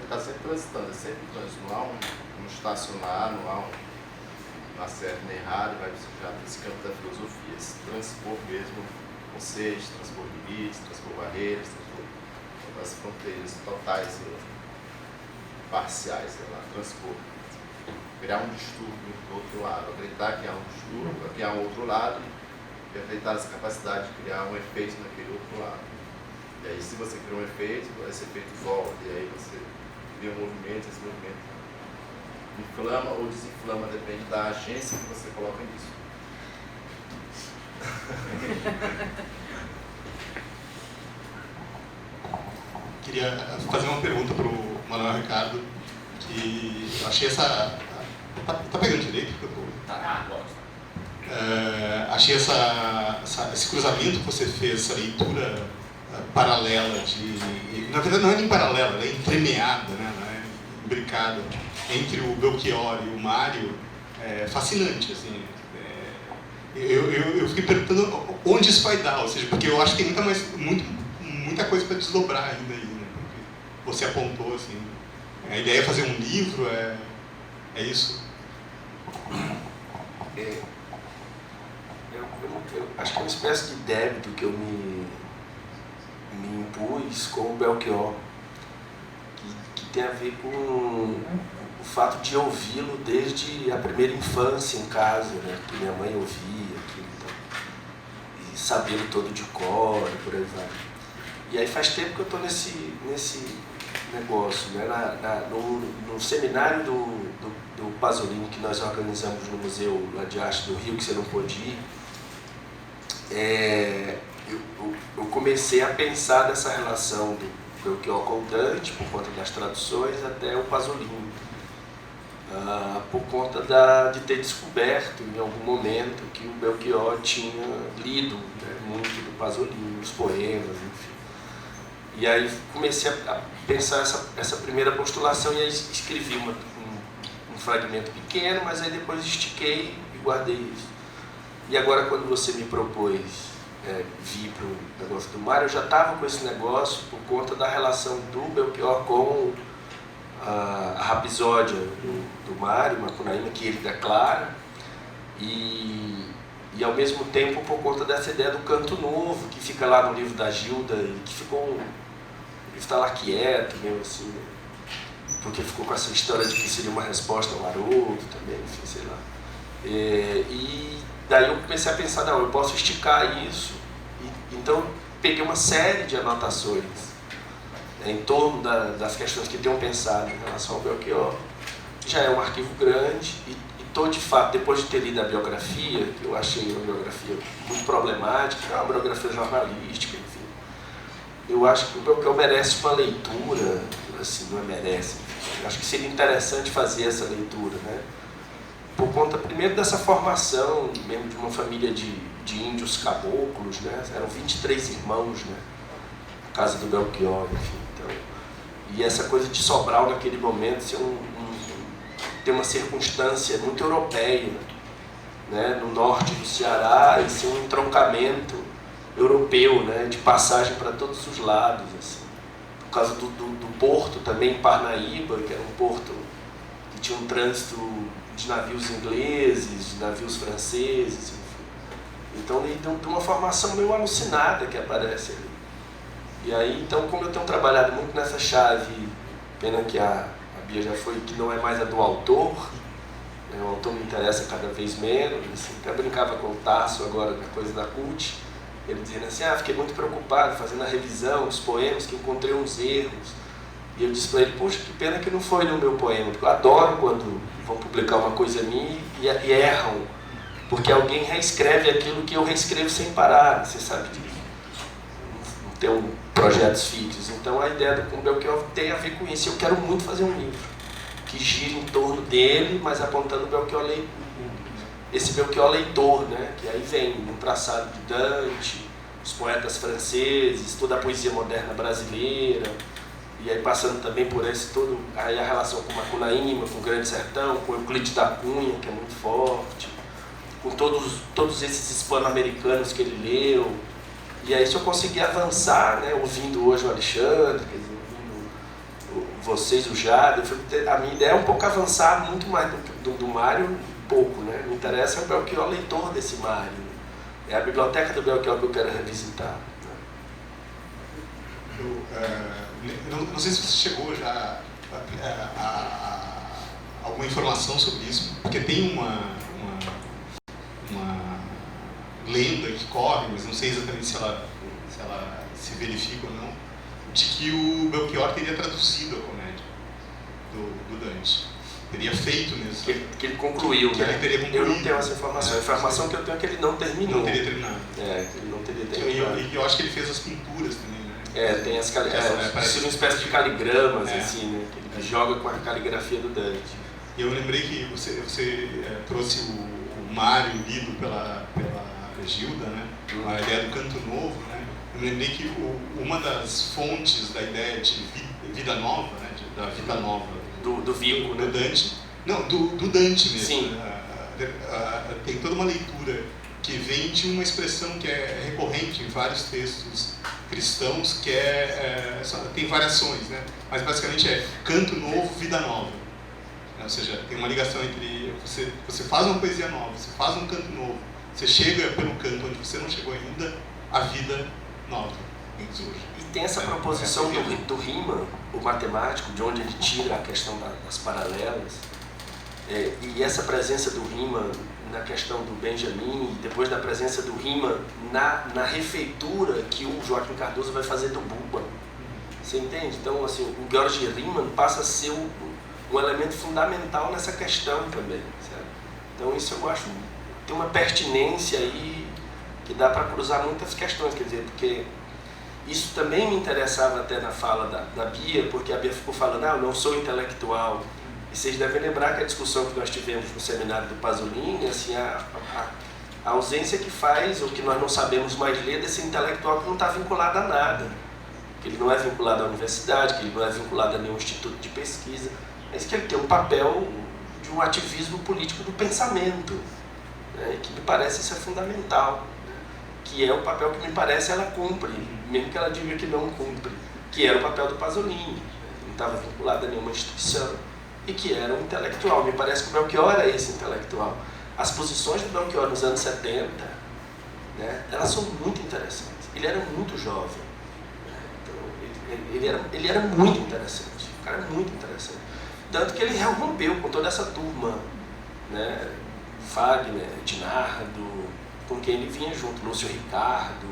Speaker 4: está sempre transitando, é sempre trânsito, não há um estacionar, não há uma certa nem errado, vai precisar desse campo da filosofia, esse transpor mesmo conceitos, transpor limites, transpor barreiras, transpor as fronteiras totais e parciais, sei lá, transpor. Criar um distúrbio do outro lado, acreditar que há um distúrbio, que há um outro lado e acreditar nessa capacidade de criar um efeito naquele outro lado. E aí, se você cria um efeito, esse efeito volta, e aí você cria um movimento, esse movimento inflama ou desinflama, depende da agência que você coloca nisso.
Speaker 6: Queria fazer uma pergunta para o Manuel Ricardo, que eu achei essa... Tá pegando direito?
Speaker 1: Tá,
Speaker 6: achei esse cruzamento que você fez, essa leitura paralela na verdade não é nem paralela, ela é entremeada, né? Não é imbricada entre o Belchior e o Mário, fascinante, assim. Eu fiquei perguntando onde isso vai dar, ou seja, porque eu acho que tem muita coisa para desdobrar ainda aí, né? Porque você apontou, assim, a ideia é fazer um livro, é isso?
Speaker 2: Eu acho que é uma espécie de débito que eu me impus com o Belchior, que tem a ver com o fato de ouvi-lo desde a primeira infância em casa, né? Que minha mãe ouvia aquilo, então, e sabê-lo todo de cor e por aí vai. E aí faz tempo que eu estou nesse negócio, né? No seminário do Pasolini que nós organizamos no Museu lá de Arte do Rio, que você não pôde ir, eu comecei a pensar dessa relação do Belchior com o Dante, por conta das traduções, até o Pasolini, por conta de ter descoberto em algum momento que o Belchior tinha lido, né, muito do Pasolini, os poemas, enfim. E aí comecei a pensar essa primeira postulação e aí escrevi um fragmento pequeno, mas aí depois estiquei e guardei isso. E agora, quando você me propôs vir para o negócio do Mário, eu já estava com esse negócio por conta da relação do Belchior com a Rapsódia do Mário Macunaíma, que ele declara, e ao mesmo tempo por conta dessa ideia do canto novo, que fica lá no livro da Gilda, e que ficou o livro está lá quieto, meio assim, né? Porque ficou com essa história de que seria uma resposta ao Haroldo também, enfim, sei lá. E daí eu comecei a pensar, não, eu posso esticar isso. Então peguei uma série de anotações em torno das questões que tenham pensado em relação ao Belchior. Já é um arquivo grande e estou, de fato, depois de ter lido a biografia, que eu achei uma biografia muito problemática, uma biografia jornalística, enfim. Eu acho que o Belchior merece uma leitura, assim, não é merece, eu acho que seria interessante fazer essa leitura, né? Por conta, primeiro, dessa formação, mesmo de uma família de índios caboclos, né? Eram 23 irmãos, né? A casa do Belchior, enfim. Então, e essa coisa de Sobral, naquele momento, ser ter uma circunstância muito europeia, né? No norte do Ceará, e ser um entroncamento europeu, né? De passagem para todos os lados, assim. Por causa do porto também, Parnaíba, que era um porto que tinha um trânsito de navios ingleses, de navios franceses, enfim. Então, de uma formação meio alucinada que aparece ali. E aí, então, como eu tenho trabalhado muito nessa chave, pena que a Bia já foi, que não é mais a do autor, né? O autor me interessa cada vez menos, assim, até brincava com o Tasso agora na coisa da CUT, ele dizendo assim, fiquei muito preocupado fazendo a revisão dos poemas, que encontrei uns erros. E eu disse para ele, poxa, que pena que não foi no meu poema, porque eu adoro quando vão publicar uma coisa minha e erram, porque alguém reescreve aquilo que eu reescrevo sem parar, você sabe disso. Não tem projetos fixos. Então a ideia do Belchior tem a ver com isso. Eu quero muito fazer um livro que gire em torno dele, mas apontando o Belchior esse Belchior leitor, né? Que aí vem um traçado de Dante, os poetas franceses, toda a poesia moderna brasileira, e aí passando também por esse todo, aí a relação com Macunaíma, com o Grande Sertão, com Euclides da Cunha, que é muito forte, com todos esses hispano-americanos que ele leu. E aí se eu conseguir avançar, né, ouvindo hoje o Alexandre, quer dizer, ouvindo vocês, o Jade, a minha ideia é um pouco avançar muito mais do Mário, pouco, né? Me interessa é o Belchior leitor desse Mário. É a biblioteca do Belchior que eu quero revisitar.
Speaker 6: Eu não sei se você chegou já a alguma informação sobre isso, porque tem uma lenda que corre, mas não sei exatamente se ela se verifica ou não, de que o Belchior teria traduzido a comédia do Dante. Teria feito mesmo.
Speaker 2: Que ele concluiu, né?
Speaker 6: Ele teria concluído.
Speaker 2: Eu não tenho essa informação. A informação que eu tenho é que ele não terminou.
Speaker 6: Não teria terminado.
Speaker 2: Ele não teria terminado.
Speaker 6: E eu acho que ele fez as pinturas também, né?
Speaker 2: Tem as parece uma espécie de caligramas, assim, né? Que ele joga com a caligrafia do Dante.
Speaker 6: E eu lembrei que você trouxe o Mário lido pela Gilda, né? A ideia do canto novo, né? Eu lembrei que uma das fontes da ideia de vida nova, né? Da vida nova
Speaker 2: do Vico,
Speaker 6: do Dante, não, do Dante mesmo.
Speaker 2: Sim.
Speaker 6: Tem toda uma leitura que vem de uma expressão que é recorrente em vários textos cristãos, que tem variações, né? Mas basicamente é canto novo, vida nova. Ou seja, tem uma ligação entre você faz uma poesia nova, você faz um canto novo, você chega pelo canto onde você não chegou ainda, a vida nova.
Speaker 2: E tem essa proposição do Riemann, o matemático, de onde ele tira a questão das paralelas, e essa presença do Riemann na questão do Benjamin, e depois da presença do Riemann na refeitura que o Joaquim Cardoso vai fazer do Buba. Você entende? Então, assim, o Georg Riemann passa a ser um elemento fundamental nessa questão também, certo? Então, isso eu acho tem uma pertinência aí que dá para cruzar muitas questões, quer dizer, porque isso também me interessava até na fala da Bia, porque a Bia ficou falando, eu não sou intelectual. E vocês devem lembrar que a discussão que nós tivemos no seminário do Pasolini, assim, a ausência que faz, ou que nós não sabemos mais ler, desse intelectual que não está vinculado a nada. Que ele não é vinculado à universidade, que ele não é vinculado a nenhum instituto de pesquisa, mas que ele tem um papel de um ativismo político do pensamento, né, que me parece ser fundamental, que é o papel que me parece ela cumpre, mesmo que ela diga que não cumpre, que era o papel do Pasolini, não estava vinculado a nenhuma instituição, e que era um intelectual. Me parece que o Belchior é esse intelectual. As posições do Belchior nos anos 70, né, elas são muito interessantes. Ele era muito jovem, ele era muito interessante, o cara é muito interessante. Tanto que ele rompeu com toda essa turma, né? Wagner, Dinardo, com quem ele vinha junto, Lúcio Ricardo,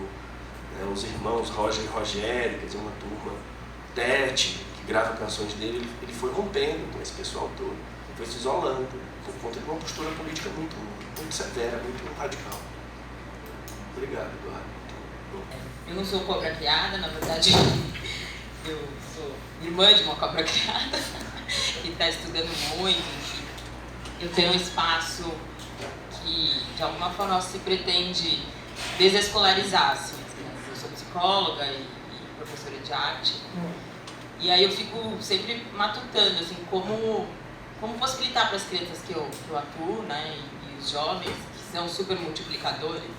Speaker 2: né? Os irmãos Roger e Rogério, quer dizer, uma turma, Tete, que grava canções dele, ele foi rompendo com esse pessoal todo, foi se isolando, por conta de uma postura política muito, muito severa, muito radical. Obrigado, Eduardo.
Speaker 7: Eu não sou cobra criada, na verdade. Eu sou irmã de uma cobra criada que está estudando muito, enfim. Eu tenho um espaço que, de alguma forma, se pretende desescolarizar, assim. Eu sou psicóloga e professora de arte. E aí eu fico sempre matutando, assim, como possibilitar para as crianças que eu atuo, né, e os jovens, que são super multiplicadores,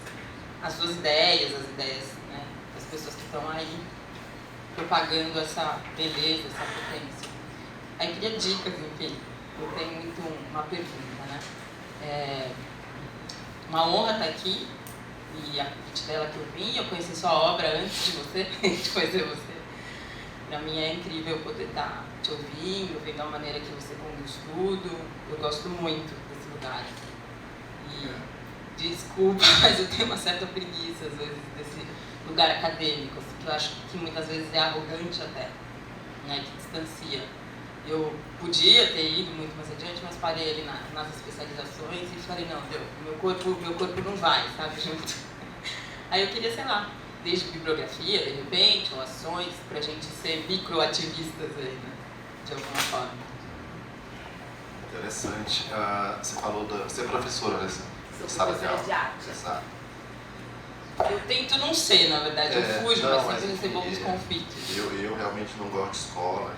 Speaker 7: as suas ideias, as ideias, né, das pessoas que estão aí propagando essa beleza, essa potência. Aí eu queria dicas, enfim. Eu tenho muito uma pergunta, né? Uma honra estar aqui, e a convite dela que eu vim, eu conheci sua obra antes de você, de conhecer você. Para mim é incrível poder estar te ouvindo, vendo a maneira que você conduz tudo. Eu gosto muito desse lugar. E desculpa, mas eu tenho uma certa preguiça, às vezes, desse lugar acadêmico, assim, que eu acho que muitas vezes é arrogante até, né, que distancia. Eu podia ter ido muito mais adiante, mas parei ali nas especializações e falei, não, deu, meu corpo não vai, sabe, junto. Aí eu queria, sei lá, desde bibliografia, de repente, ou ações, pra gente ser microativistas aí, né, de alguma forma.
Speaker 4: Interessante. Você falou você é professora, né?
Speaker 7: Sou professora de arte.
Speaker 4: Exato.
Speaker 7: Eu tento não ser, na verdade, eu fujo, mas sempre recebo alguns confites.
Speaker 4: Eu realmente não gosto de escola.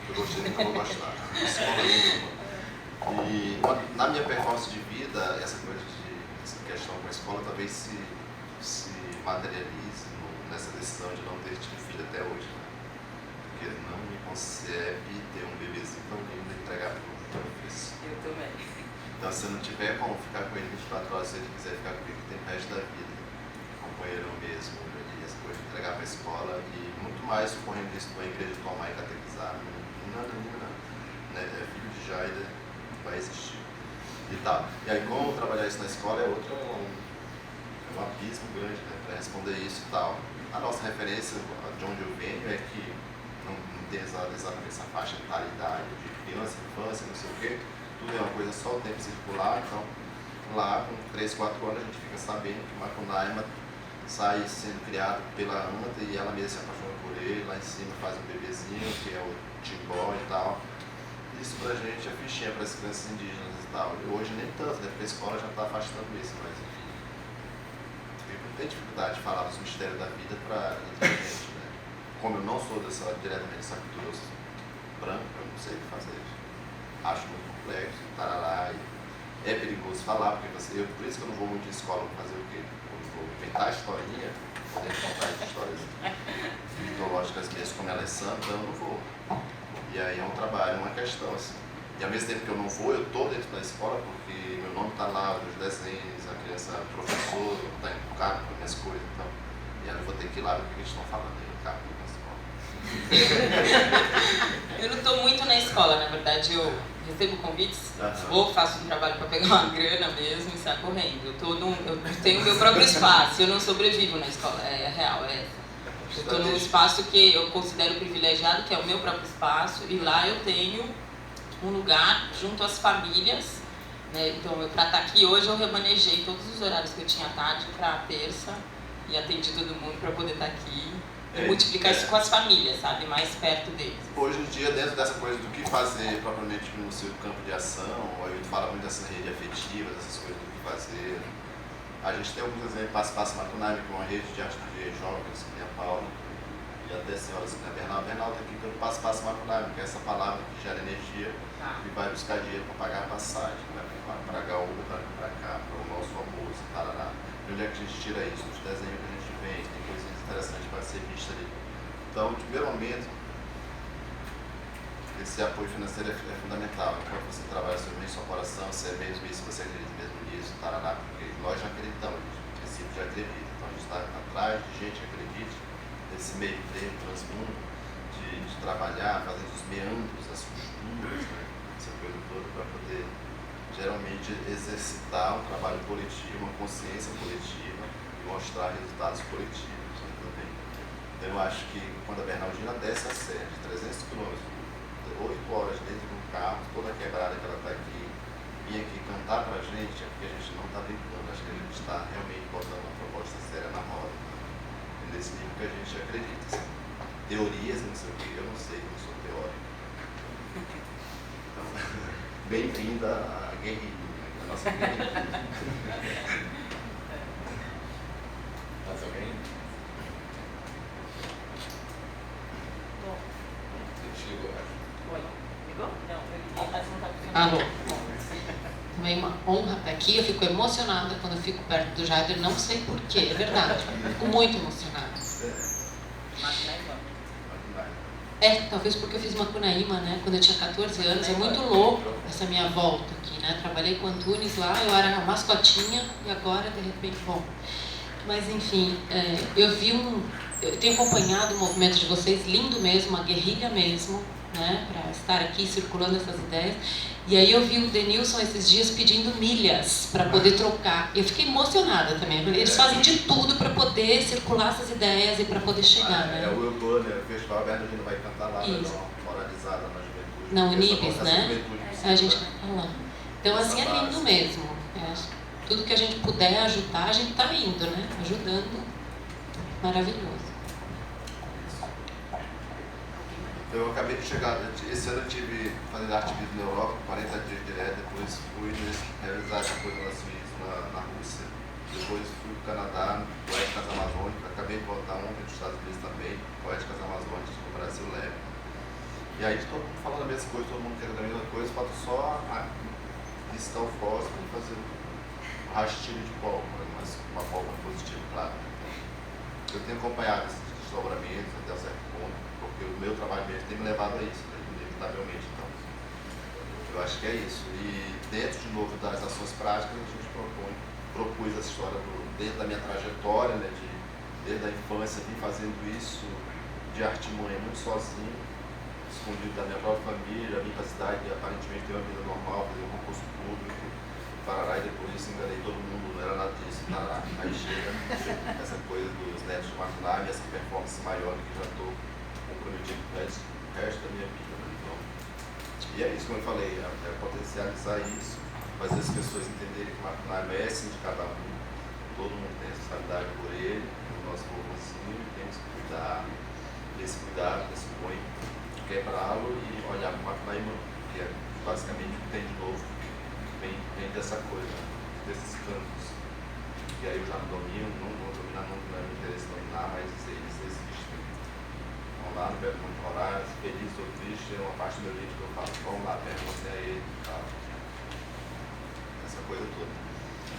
Speaker 4: Eu gostei, nunca vou gostar. Escola nenhuma. E na minha performance de vida, essa questão com a escola talvez se materialize nessa decisão de não ter tido filho até hoje. Né? Porque não me concebe ter um bebezinho tão lindo e entregar para o professor.
Speaker 7: Eu também.
Speaker 4: Então, se eu não tiver como ficar com ele 24 horas, se ele quiser ficar comigo, tem o resto da vida. Companheiro mesmo, e essa coisa de entregar para a escola, e muito mais correndo risco da igreja tomar e catequizar. Não, né? É filho de Jaida, vai existir. E tal. E aí, como trabalhar isso na escola é um abismo grande, né? Para responder isso e tal. A nossa referência, de onde eu venho, é que não tem exatamente essa faixa de idade, de criança, infância, não sei o quê. Tudo é uma coisa só, o tempo circular, então lá com 3, 4 anos a gente fica sabendo que Macunaíma sai sendo criado pela anta e ela mesma se apaixona por ele, lá em cima faz um bebezinho, que é o Timbó e tal. Isso pra gente é fichinha para as crianças indígenas e tal. E hoje nem tanto, né? Porque a escola já está afastando isso, mas enfim. Não tem dificuldade de falar dos mistérios da vida para gente, né? Como eu não sou diretamente dessa cultura branca, eu não sei o que fazer. Acho muito complexo, tarará, é perigoso falar, porque por isso que eu não vou muito em escola fazer o quê? Eu vou inventar historinha, poder contar as histórias mitológicas mesmo, como elas são, então eu não vou. E aí é um trabalho, é uma questão assim. E ao mesmo tempo que eu não vou, eu estou dentro da escola, porque meu nome está lá, os desenhos, a criança, professor, está encucado com as minhas coisas, então. E aí eu vou ter que ir lá ver o que eles estão falando aí no carro na escola.
Speaker 7: Eu não estou muito na escola, na verdade eu recebo convites, vou, faço um trabalho para pegar uma grana mesmo e saio correndo. Eu tenho meu próprio espaço, eu não sobrevivo na escola, é real, é. Eu estou num espaço que eu considero privilegiado, que é o meu próprio espaço, e lá eu tenho um lugar junto às famílias, né? Então, para estar aqui hoje, eu remanejei todos os horários que eu tinha à tarde para terça e atendi todo mundo para poder estar aqui e multiplicar isso com as famílias, sabe? Mais perto deles.
Speaker 4: Hoje em dia, dentro dessa coisa do que fazer propriamente no seu campo de ação, o Ailton fala muito dessas redes afetivas, essas coisas do que fazer. A gente tem alguns exemplos, Passo Macunami, que é uma rede de arte de jovens, que tem a Paula, e até a senhora Bernal. Bernal está aqui pelo Passo Macunami, que é essa palavra que gera energia e vai buscar dinheiro para pagar a passagem, né? Para pagar o Uber para cá, para o nosso almoço, tarará. De onde é que a gente tira isso? Dos desenhos que a gente vende, tem coisas interessantes para ser vista ali. Então, de primeiro momento, esse apoio financeiro é fundamental. Enquanto você trabalha sobre sua coração, se é mesmo isso, você acredita mesmo nisso, tarará, porque nós já acreditamos, no princípio já acredita. Então a gente está atrás de gente que acredite nesse meio termo, transmundo, de trabalhar, fazendo os meandros, as costuras, né? Essa coisa toda para poder geralmente exercitar um trabalho coletivo, uma consciência coletiva e mostrar resultados coletivos, né, também. Então eu acho que quando a Bernardina desce a serra de 300 km, 8 horas dentro de um carro, toda quebrada que ela está aqui, vir aqui cantar pra gente, é porque a gente não está brincando, acho que a gente está realmente botando uma proposta séria na roda. É nesse nível que a gente acredita. Assim. Teorias, não sei o que, eu não sei, eu não sou teórico. Então, bem-vinda à guerrilha, a nossa guerrilha.
Speaker 1: Mais alguém?
Speaker 8: Alô. Também uma honra estar aqui. Eu fico emocionada quando eu fico perto do Jader, não sei porquê, é verdade. Fico muito emocionada. Talvez porque eu fiz Macunaíma, né? Quando eu tinha 14 anos. É muito louco essa minha volta aqui, né? Trabalhei com Antunes lá, eu era a mascotinha e agora, de repente, bom. Mas, enfim, eu tenho acompanhado o movimento de vocês, lindo mesmo, a guerrilha mesmo, né, para estar aqui circulando essas ideias. E aí eu vi o Denilson esses dias pedindo milhas para poder trocar. Eu fiquei emocionada também. Eles fazem de tudo para poder circular essas ideias e para poder chegar, né?
Speaker 4: É o Eubô, né? O Festival Bernardino vai cantar lá, vai dar uma moralizada na juventude.
Speaker 8: Na Unibis, né? A gente vai falar. Então, assim, é lindo mesmo. Tudo que a gente puder ajudar, a gente está indo, né? Ajudando. Maravilhoso.
Speaker 4: Eu acabei de chegar, esse ano eu estive fazendo ativismo na Europa, 40 dias direto, depois fui realizar essa coisa na Suíça, na Rússia, depois fui para o Canadá, Poéticas Amazônicas, acabei de voltar ontem dos Estados Unidos também, Poéticas Amazônicas, que o Brasil leva. E aí todo mundo falando a mesma coisa, todo mundo querendo a mesma coisa, falta só visitar o fósforo e fazer um rastilho de pólvora, mas uma pólvora positiva, claro. Eu tenho acompanhado esses desdobramentos até um certo ponto, porque o meu trabalho mesmo tem me levado a isso, inevitavelmente. Então, eu acho que é isso. E dentro, de novo, das ações práticas, a gente propus essa história dentro da minha trajetória, né, desde a infância, vim fazendo isso de artimanha, muito sozinho, escondido da minha própria família, vim para a cidade e aparentemente ter uma vida normal, fazer um concurso público, parará, e depois disso enganei todo mundo, não era nada disso, tarará. Aí chega essa coisa dos netos de Macunami, essa performance maior que já estou comprometido com o resto da minha vida. Né? Então, e é isso, como eu falei, é potencializar isso, fazer as pessoas entenderem que Macunami é sim de cada um, todo mundo tem responsabilidade por ele, o nosso povozinho, e temos que cuidar desse cuidado, desse boi, quebrá-lo e olhar para o Macunaíma, que é basicamente o que tem de novo, vem dessa coisa, desses campos. E aí eu já não domino, não vou dominar, não é meu interesse dominar, mas eles existem. Vão lá no Belo Monte Horário, feliz ou triste, é uma parte do meu livro que eu falo, vão lá, perguntem a ele e tal. Essa coisa toda.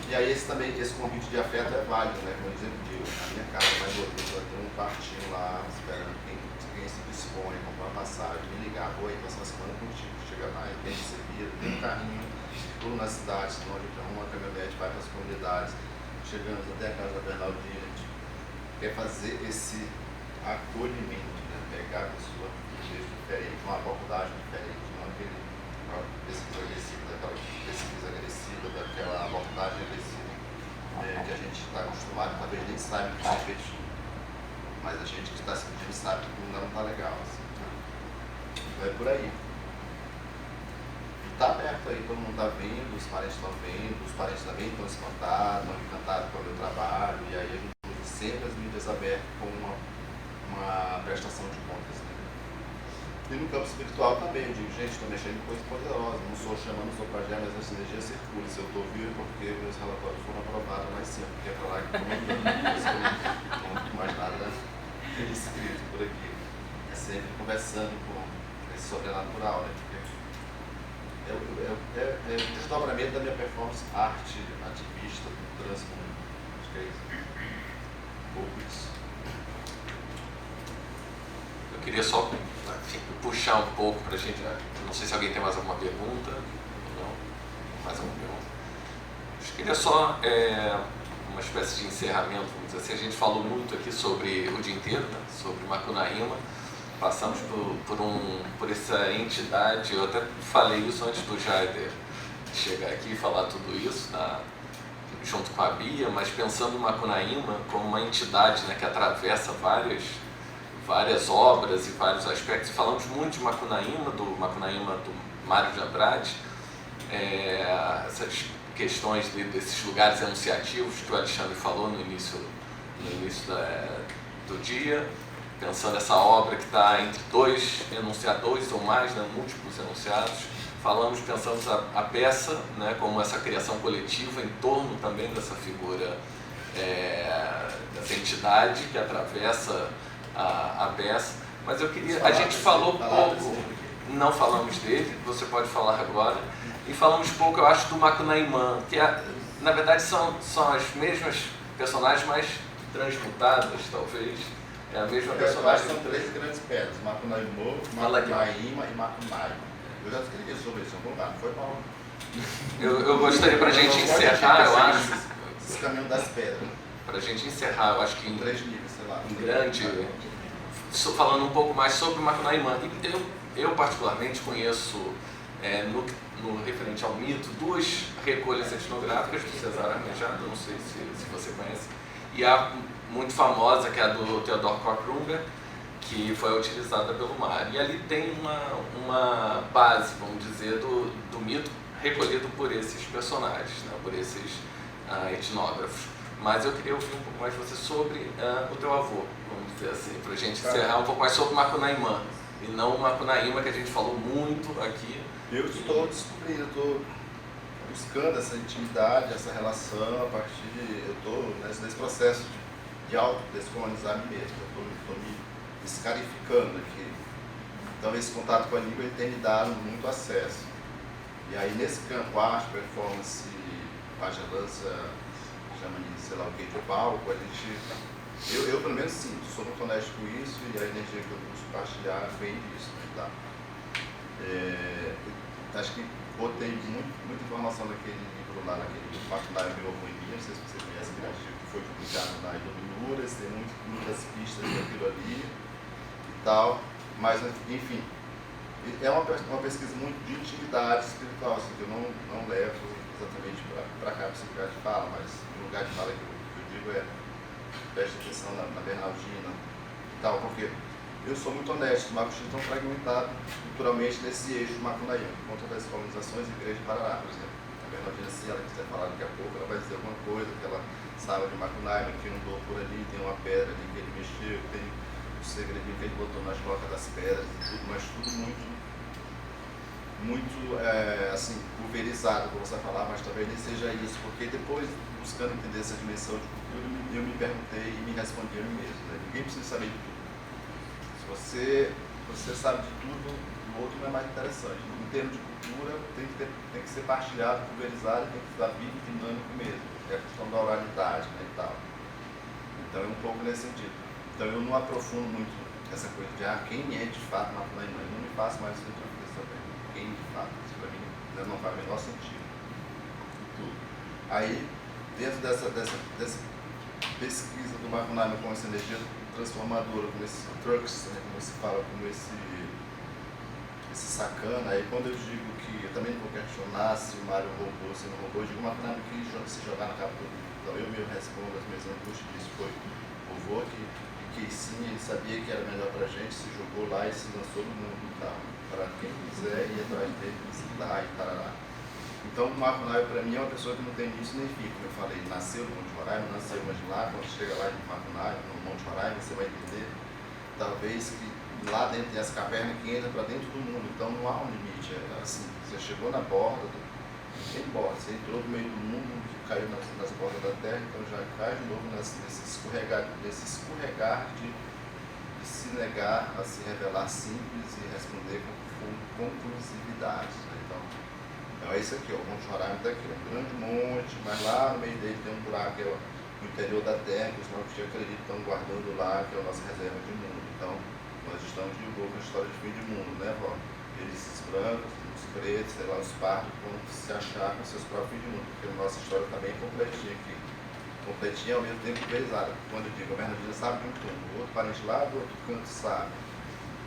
Speaker 4: E aí esse convite de afeto é válido, né? Como eu sempre digo, na minha casa vai ter um quartinho lá, esperando quem se dispõe, comprar uma passagem, me ligar, oi, passar uma semana contigo, chega lá, bem recebido, tem um carrinho, tudo na cidade, senão a gente arruma uma caminhonete, vai para as comunidades, chegamos até a casa da Bernardina, quer fazer esse acolhimento, né? Pegar a pessoa de um jeito diferente, uma abordagem diferente, não aquela pesquisa agressiva, daquela abordagem agressiva que a gente está acostumado, talvez nem sabe que se repetir, mas a gente que está sentindo sabe que ainda não está legal. Assim, né? Então é por aí. Está aberto aí, todo mundo está vendo, os parentes estão vendo, os parentes também estão espantados, estão encantados com o meu trabalho, e aí a gente usa sempre as mídias abertas com uma prestação de contas. Né? E no campo espiritual também, eu digo, gente, estou mexendo em coisa poderosa, não sou chamando, não sou pajé, mas essa energia circula. Se eu estou vivo é porque meus relatórios foram aprovados lá em cima, porque é para lá que estou mandando, não mais nada escrito por aqui. É sempre conversando com esse sobrenatural, né? É o desdobramento da minha performance arte ativista do transmundo. Acho que é isso. Um pouco isso.
Speaker 1: Eu queria só puxar um pouco para a gente. Não sei se alguém tem mais alguma pergunta. Não? Mais alguma pergunta? Eu queria só uma espécie de encerramento, vamos dizer assim. A gente falou muito aqui sobre o dia inteiro, né? Sobre Macunaíma. Passamos por essa entidade. Eu até falei isso antes do Jaider chegar aqui e falar tudo isso, junto com a Bia, mas pensando em Macunaíma como uma entidade, né, que atravessa várias obras e vários aspectos. Falamos muito de Macunaíma do Mário de Andrade, essas questões desses lugares enunciativos que o Alexandre falou no início do dia, pensando essa obra que está entre dois enunciadores ou mais, né, múltiplos enunciados. Pensamos a peça, né, como essa criação coletiva em torno também dessa figura, dessa entidade que atravessa a peça. Mas eu queria... A gente falou pouco, não falamos dele, você pode falar agora, e falamos pouco, eu acho, do Macunaíma, que na verdade são as mesmas personagens, mas transmutadas, talvez. É a mesma personagem.
Speaker 4: São três grandes pedras: Macunaíma, Macunaíma e Macunaíma. Eu já escrevi sobre isso em algum lugar, não foi, Paulo?
Speaker 1: Eu gostaria, para a gente encerrar, eu acho.
Speaker 4: Esse caminho das pedras.
Speaker 1: Para a gente encerrar, eu acho que em
Speaker 4: 3 níveis, sei lá.
Speaker 1: Em grande. Falando um pouco mais sobre Macunaíma. Eu particularmente conheço, no referente ao mito, 2 recolhas etnográficas do Cesar Armejado, não sei se você conhece, e a muito famosa, que é a do Theodor Cochrunga, que foi utilizada pelo Mário. E ali tem uma base, vamos dizer, do mito recolhido por esses personagens, né, por esses etnógrafos. Mas eu queria ouvir um pouco mais de você sobre o teu avô, vamos dizer assim, para a gente encerrar um pouco mais sobre Macunaíma, e não o Macunaíma que a gente falou muito aqui.
Speaker 4: Eu estou descobrindo, estou buscando essa intimidade, essa relação a partir de... Eu estou nesse processo de autodescolonizar mim mesmo, eu estou me escarificando aqui. Então esse contato com a língua ele tem me dado muito acesso. E aí nesse campo arte, performance, pagelança, chama de sei lá o que de palco, a gente... Eu pelo menos sinto, sou muito honesto com isso e a energia que eu busco partilhar vem disso. Tá? Acho que botei muita informação naquele livro lá, naquele Macunaíma Meu Avô em Mim, não sei se você conhece aquele artigo que foi publicado na Iluminuras, tem muitas pistas daquilo ali e tal, mas enfim, é uma pesquisa muito de intimidade espiritual, assim, que eu não levo exatamente para cá, para esse lugar de fala, mas o lugar de fala que eu digo preste atenção na Bernardina e tal, porque eu sou muito honesto, o Macuxi é tão fragmentado culturalmente nesse eixo Macunaíma, por conta das colonizações e igreja de Parará, por exemplo. A Bernardina, se ela quiser falar daqui a pouco, ela vai dizer alguma coisa, que ela sabe de Macunaíma, que inundou por ali, tem uma pedra ali que ele mexeu, tem o segredinho que ele botou nas blocas das pedras e tudo, mas tudo muito assim, pulverizado, como você vai falar, mas talvez nem seja isso, porque depois, buscando entender essa dimensão de cultura, eu me perguntei e me respondi a mim mesmo, né? Ninguém precisa saber de tudo. Se você sabe de tudo, o outro não é mais interessante. Em termos de cultura, tem que ser partilhado, pulverizado, tem que estar vivo e dinâmico mesmo. É a questão da oralidade, né, e tal. Então é um pouco nesse sentido. Então eu não aprofundo muito essa coisa de quem é de fato Macunaíma. Eu não me faço mais isso também. Quem de fato, isso para mim não faz o menor sentido. Tudo. Aí, dentro desse pesquisa do Macunaíma com essa energia transformadora, com esse trucks, né, como se fala, como esse sacana. Aí quando eu digo que, eu também não vou questionar se o Mário roubou, se não roubou, eu digo o Macunaíma que se jogar na capa do... Então eu mesmo respondo as minhas angústias disso, foi o vô que sim, ele sabia que era melhor pra gente, se jogou lá e se lançou no mundo e tal. Para quem quiser ir atrás dele, visitar e tarará. Então o Macunaíma para mim é uma pessoa que não tem início nem fim, como eu falei, nasceu no Monte Roraima, nasceu mais lá, quando chega lá em Macunaíma, no Monte Roraima, você vai entender, talvez que lá dentro tem as cavernas que entram para dentro do mundo, então não há um limite, é assim, você chegou na borda, não tem borda, você entrou no meio do mundo, caiu nas bordas da terra, então já cai de novo nesse escorregar de se negar a se revelar simples e responder com conclusividade. Né? Então é isso aqui, ó, o Monte Roraima está aqui, um grande monte, mas lá no meio dele tem um buraco, que é o interior da terra, que os novos acreditam estão guardando lá, que é a nossa reserva de mundo. Então nós estamos de novo na história de fim de mundo, né, vó? Eles brancos, os pretos, sei lá, os pardos, vão se achar com seus próprios fim de mundo, porque a nossa história está bem completinha aqui. Completinha ao mesmo tempo pesada. Quando eu digo, a Bernardina sabe de um túmulo, o outro parente lá do outro canto sabe.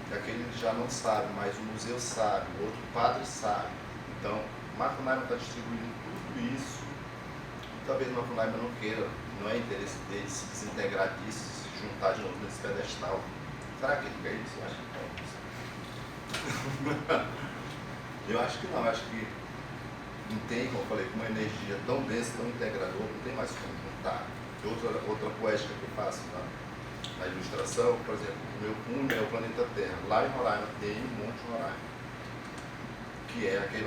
Speaker 4: E aquele já não sabe, mas o museu sabe, o outro padre sabe. Então, Macunaíma está distribuindo tudo isso. E talvez Macunaíma não queira, não é interesse dele se desintegrar disso, se juntar de novo nesse pedestal. Será que ele quer isso? Eu acho que não. Eu acho que não, acho que não tem, como eu falei, com uma energia tão densa, tão integradora, não tem mais como juntar. Outra poética que eu faço na ilustração, por exemplo, o meu punho é o planeta Terra. Lá em Roraima tem o Monte Roraima, que é aquele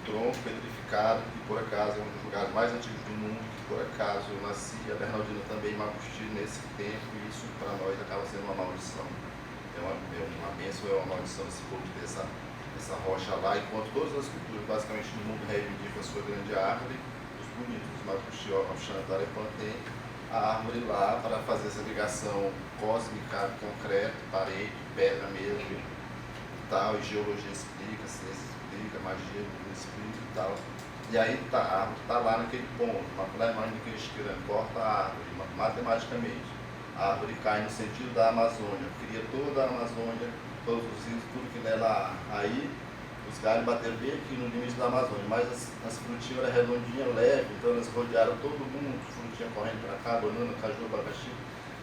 Speaker 4: tronco petrificado, que por acaso é um dos lugares mais antigos do mundo, que por acaso eu nasci, a Bernardina também, em Macuxi, nesse tempo, e isso para nós acaba sendo uma maldição. É uma bênção, é uma maldição esse povo ter essa rocha lá, enquanto todas as culturas basicamente no mundo reivindicam a sua grande árvore, os bonitos, os Macuxi, Oxantara e Pantém, a árvore lá para fazer essa ligação cósmica, concreto, parede, pedra mesmo e tal, e geologia explica, ciência explica, magia explica e tal. E aí tá, a árvore está lá naquele ponto, Macunaíma que eles corta a árvore, matematicamente. A árvore cai no sentido da Amazônia, cria toda a Amazônia, todos os rios, tudo que nela há. Aí os galhos bateram bem aqui no limite da Amazônia, mas as frutinhas eram redondinhas, leves, então elas rodearam todo mundo, frutinha correndo para cá, banana, caju, abacaxi,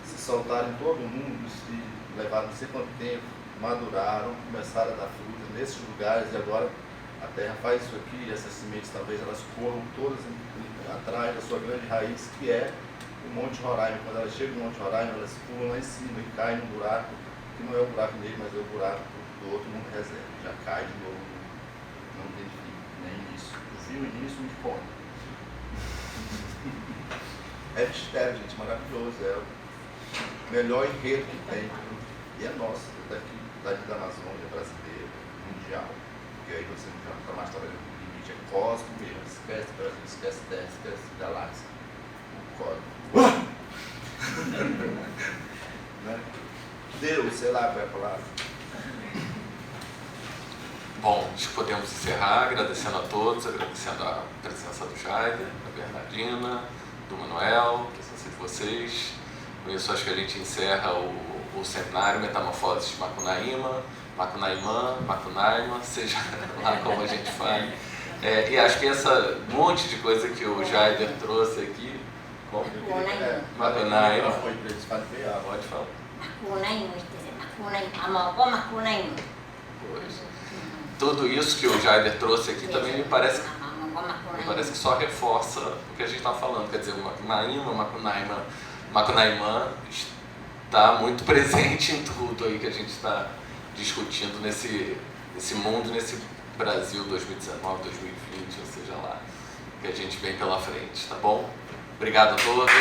Speaker 4: se soltaram em todo mundo, se levaram não sei quanto tempo, maduraram, começaram a dar frutas nesses lugares e agora a terra faz isso aqui, essas sementes talvez elas corram todas atrás da sua grande raiz, que é o Monte Roraima. Quando elas chegam no Monte Roraima, elas pulam lá em cima e caem no buraco, que não é o buraco dele, mas é o buraco do outro mundo reserva. Já cai de novo, não tem fim, nem início. O fim e o início me conta. É mistério, gente, maravilhoso. É o melhor enredo que tem. E é nosso, daqui da Amazônia brasileira, mundial. Porque aí você não está mais trabalhando com o limite, é cósmico mesmo. Esquece Brasil, esquece Terra, esquece galáxia. O código. Né? Deus, sei lá qual é a palavra.
Speaker 1: Bom, acho que podemos encerrar agradecendo a todos, agradecendo a presença do Jaider, da Bernardina, do Manuel, a presença de vocês. Com isso, acho que a gente encerra o seminário Metamorfoses de Macunaíma, Macunaimã, Macunaíma, seja lá como a gente fala. E acho que essa monte de coisa que o Jaider trouxe aqui, como? Macunaíma. Pode falar. Pois. Tudo isso que o Jaider trouxe aqui também me parece que só reforça o que a gente está falando. Quer dizer, o Macunaíma está muito presente em tudo aí que a gente está discutindo nesse mundo, nesse Brasil 2019, 2020, ou seja lá, que a gente vem pela frente, tá bom? Obrigado a todos.